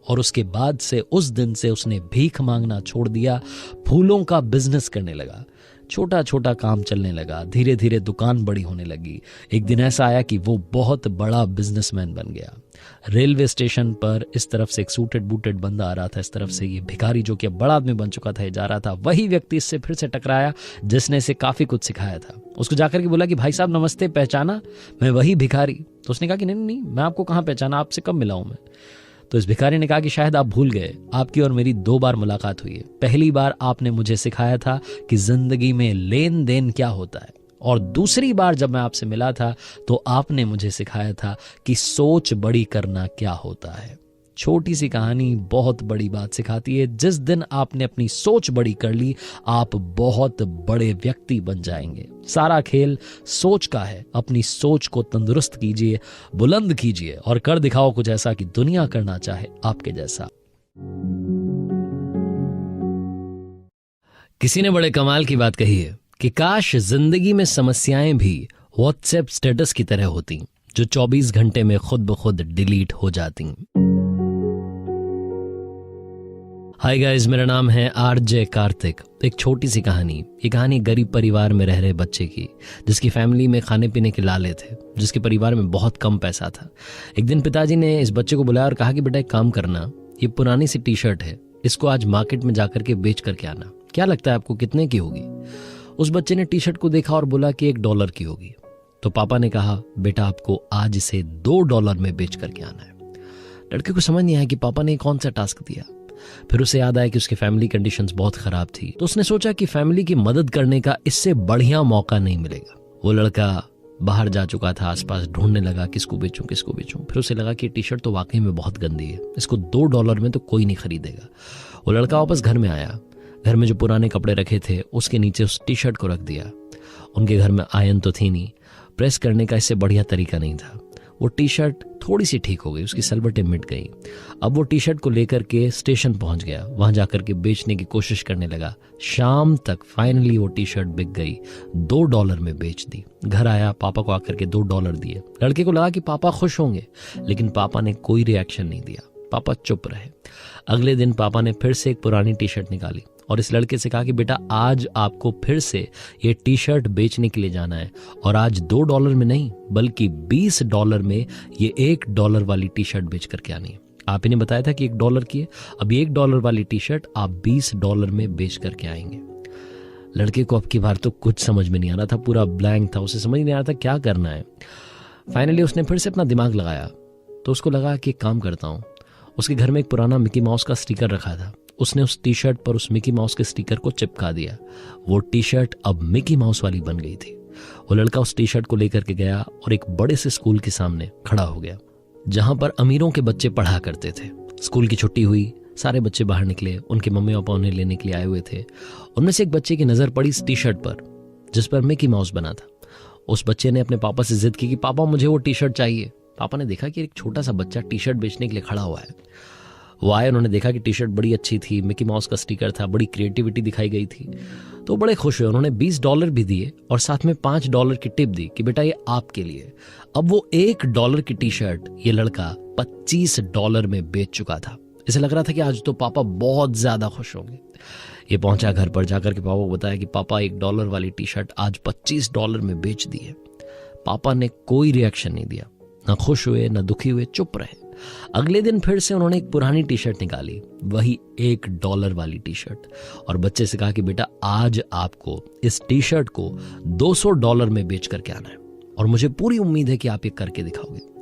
और उसके बाद से, उस दिन से उसने भीख मांगना छोड़ दिया, फूलों का बिजनेस करने लगा। छोटा छोटा काम चलने लगा, धीरे धीरे दुकान बड़ी होने लगी। एक दिन ऐसा आया कि वो बहुत बड़ा बिजनेसमैन बन गया। रेलवे स्टेशन पर इस तरफ से एक सूटेड बूटेड बंदा आ रहा था, इस तरफ से ये भिखारी जो कि अब बड़ा आदमी बन चुका था, ये जा रहा था। वही व्यक्ति इससे फिर से टकराया जिसने इसे काफी कुछ सिखाया था। उसको जाकर के बोला कि भाई साहब नमस्ते, पहचाना? मैं वही भिखारी। तो उसने कहा कि नहीं नहीं, मैं आपको कहाँ पहचाना, आपसे कब मिला हूं मैं? तो इस भिखारी ने कहा कि शायद आप भूल गए, आपकी और मेरी 2 बार मुलाकात हुई है। पहली बार आपने मुझे सिखाया था कि जिंदगी में लेन देन क्या होता है, और दूसरी बार जब मैं आपसे मिला था तो आपने मुझे सिखाया था कि सोच बड़ी करना क्या होता है। छोटी सी कहानी बहुत बड़ी बात सिखाती है। जिस दिन आपने अपनी सोच बड़ी कर ली, आप बहुत बड़े व्यक्ति बन जाएंगे। सारा खेल सोच का है। अपनी सोच को तंदुरुस्त कीजिए, बुलंद कीजिए और कर दिखाओ कुछ ऐसा कि दुनिया करना चाहे आपके जैसा। किसी ने बड़े कमाल की बात कही है कि काश जिंदगी में समस्याएं भी व्हाट्सएप स्टेटस की तरह होती, जो 24 घंटे में खुद ब खुद डिलीट हो जाती। हाय गाइस, मेरा नाम है आरजे कार्तिक। एक छोटी सी कहानी। ये कहानी गरीब परिवार में रह रहे बच्चे की, जिसकी फैमिली में खाने पीने के लाले थे, जिसके परिवार में बहुत कम पैसा था। एक दिन पिताजी ने इस बच्चे को बुलाया और कहा कि बेटा एक काम करना, ये पुरानी सी टी शर्ट है, इसको आज मार्केट में जाकर के बेच करके आना। क्या लगता है आपको कितने की होगी? उस बच्चे ने टी शर्ट को देखा और बोला कि $1 की होगी। तो पापा ने कहा बेटा आपको आज इसे $2 में बेच करके आना है। लड़के को समझ नहीं आया कि पापा ने कौन सा टास्क दिया। फिर उसे याद आया कि उसकी फैमिली कंडीशंस बहुत खराब थी। तो उसने सोचा कि फैमिली की मदद करने का इससे बढ़िया मौका नहीं मिलेगा। वो लड़का बाहर जा चुका था, आसपास ढूंढने लगा किसको बेचूं किसको बेचूं। फिर उसे लगा कि टी शर्ट तो वाकई में बहुत गंदी है, इसको $2 में तो कोई नहीं खरीदेगा। वो लड़का वापस घर में आया। घर में जो पुराने कपड़े रखे थे उसके नीचे उस टी शर्ट को रख दिया। उनके घर में आयरन तो थी नहीं, प्रेस करने का इससे बढ़िया तरीका नहीं था। वो टी शर्ट थोड़ी सी ठीक हो गई, उसकी सलवटें मिट गई। अब वो टी शर्ट को लेकर के स्टेशन पहुंच गया, वहां जाकर के बेचने की कोशिश करने लगा। शाम तक फाइनली वो टी शर्ट बिक गई, $2 में बेच दी। घर आया, पापा को आकर के $2 दिए। लड़के को लगा कि पापा खुश होंगे, लेकिन पापा ने कोई रिएक्शन नहीं दिया। पापा चुप रहे। अगले दिन पापा ने फिर से एक पुरानी टी शर्ट निकाली और इस लड़के से कहा कि बेटा आज आपको फिर से ये टी शर्ट बेचने के लिए जाना है, और आज $2 में नहीं बल्कि $20 में ये $1 वाली टी शर्ट बेच करके आनी है। आप ही ने बताया था कि $1 की है, अब $1 वाली टी शर्ट आप $20 में बेच करके आएंगे। लड़के को अब की बार तो कुछ समझ में नहीं आ रहा था, पूरा ब्लैंक था, उसे समझ नहीं आ रहा था क्या करना है। फाइनली उसने फिर से अपना दिमाग लगाया, तो उसको लगा कि एक काम करता हूँ। उसके घर में एक पुराना मिकी माउस का स्टिकर रखा था। उसने उस टी शर्ट पर उस मिकी माउस के स्टिकर को चिपका दिया। वो टी शर्ट अब मिकी माउस वाली बन गई थी। वो लड़का उस टी शर्ट को लेकर के गया और एक बड़े से स्कूल के सामने खड़ा हो गया, जहां पर अमीरों के बच्चे पढ़ा करते थे। स्कूल की छुट्टी हुई, सारे बच्चे बाहर निकले, उनके मम्मी पापा उन्हें लेने के लिए आए हुए थे। उनमें से एक बच्चे की नजर पड़ी इस टी शर्ट पर जिस पर मिकी माउस बना था। उस बच्चे ने अपने पापा से जिद की कि पापा मुझे वो टी शर्ट चाहिए। पापा ने देखा कि एक छोटा सा बच्चा टी शर्ट बेचने के लिए खड़ा हुआ है। वो आए, उन्होंने देखा कि टी शर्ट बड़ी अच्छी थी, मिकी माउस का स्टिकर था, बड़ी क्रिएटिविटी दिखाई गई थी, तो बड़े खुश हुए। उन्होंने $20 भी दिए और साथ में $5 की टिप दी कि बेटा ये आपके लिए। अब वो $1 की टी शर्ट ये लड़का $25 में बेच चुका था। इसे लग रहा था कि आज तो पापा बहुत ज्यादा खुश होंगे। ये पहुंचा घर पर, जाकर के पापा को बताया कि पापा $1 वाली टी शर्ट आज $25 में बेच दी है। पापा ने कोई रिएक्शन नहीं दिया, ना खुश हुए ना दुखी हुए, चुप रहे। अगले दिन फिर से उन्होंने एक पुरानी टी शर्ट निकाली, वही $1 वाली टी शर्ट, और बच्चे से कहा कि बेटा आज आपको इस टी शर्ट को $200 में बेच करके आना है और मुझे पूरी उम्मीद है कि आप ये करके दिखाओगे।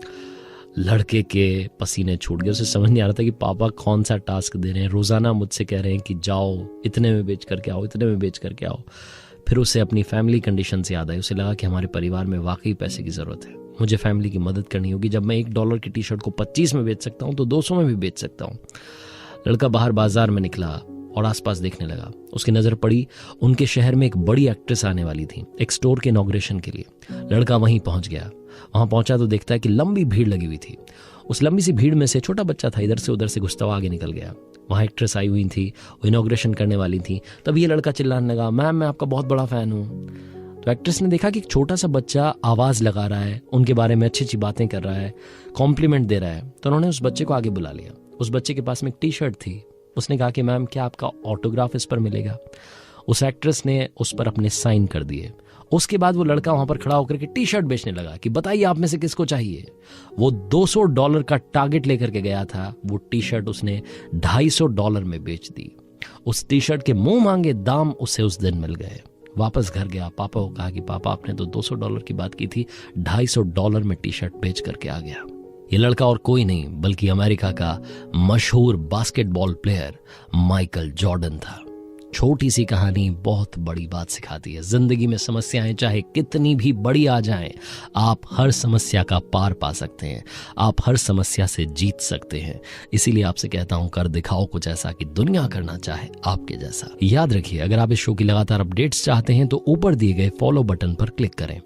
लड़के के पसीने छूट गए, उसे समझ नहीं आ रहा था कि पापा कौन सा टास्क दे रहे हैं। रोजाना मुझसे कह रहे हैं कि जाओ इतने में बेच करके आओ, इतने में बेच करके आओ। फिर उसे अपनी फैमिली कंडीशन से याद आई। उसे लगा कि हमारे परिवार में वाकई पैसे की जरूरत है, मुझे फैमिली की मदद करनी होगी। जब मैं $1 की टी शर्ट को 25 में बेच सकता हूँ तो 200 में भी बेच सकता हूँ। लड़का बाहर बाजार में निकला और आसपास देखने लगा। उसकी नजर पड़ी, उनके शहर में एक बड़ी एक्ट्रेस आने वाली थी एक स्टोर के इनॉग्रेशन के लिए। लड़का वहीं पहुंच गया। वहां पहुंचा तो देखता है कि लंबी भीड़ लगी हुई थी। उस लंबी सी भीड़ में से छोटा बच्चा था, इधर से उधर से घुसता हुआ आगे निकल गया। वहां एक्ट्रेस आई हुई थी, वो इनॉग्रेशन करने वाली थी। तभी ये लड़का चिल्लाने लगा, मैम मैं आपका बहुत बड़ा फैन हूँ। तो एक्ट्रेस ने देखा कि एक छोटा सा बच्चा आवाज लगा रहा है, उनके बारे में अच्छी अच्छी बातें कर रहा है, कॉम्प्लीमेंट दे रहा है। तो उन्होंने उस बच्चे को आगे बुला लिया। उस बच्चे के पास में एक टी शर्ट थी। उसने कहा कि मैम क्या आपका ऑटोग्राफ इस पर मिलेगा। उस एक्ट्रेस ने उस पर अपने साइन कर दिए। उसके बाद वो लड़का वहां पर खड़ा होकर के टी शर्ट बेचने लगा कि बताइए आप में से किसको चाहिए। वो $200 का टारगेट लेकर के गया था, वो टी शर्ट उसने $250 में बेच दी। उस टी शर्ट के मुंह मांगे दाम उसे उस दिन मिल गए। वापस घर गया, पापा को कहा कि पापा आपने तो $200 की बात की थी, $250 में टी शर्ट बेच करके आ गया। ये लड़का और कोई नहीं बल्कि अमेरिका का मशहूर बास्केटबॉल प्लेयर माइकल जॉर्डन था। छोटी सी कहानी बहुत बड़ी बात सिखाती है। जिंदगी में समस्याएं चाहे कितनी भी बड़ी आ जाएं, आप हर समस्या का पार पा सकते हैं, आप हर समस्या से जीत सकते हैं। इसीलिए आपसे कहता हूं, कर दिखाओ कुछ ऐसा कि दुनिया करना चाहे आपके जैसा। याद रखिए, अगर आप इस शो की लगातार अपडेट्स चाहते हैं तो ऊपर दिए गए फॉलो बटन पर क्लिक करें।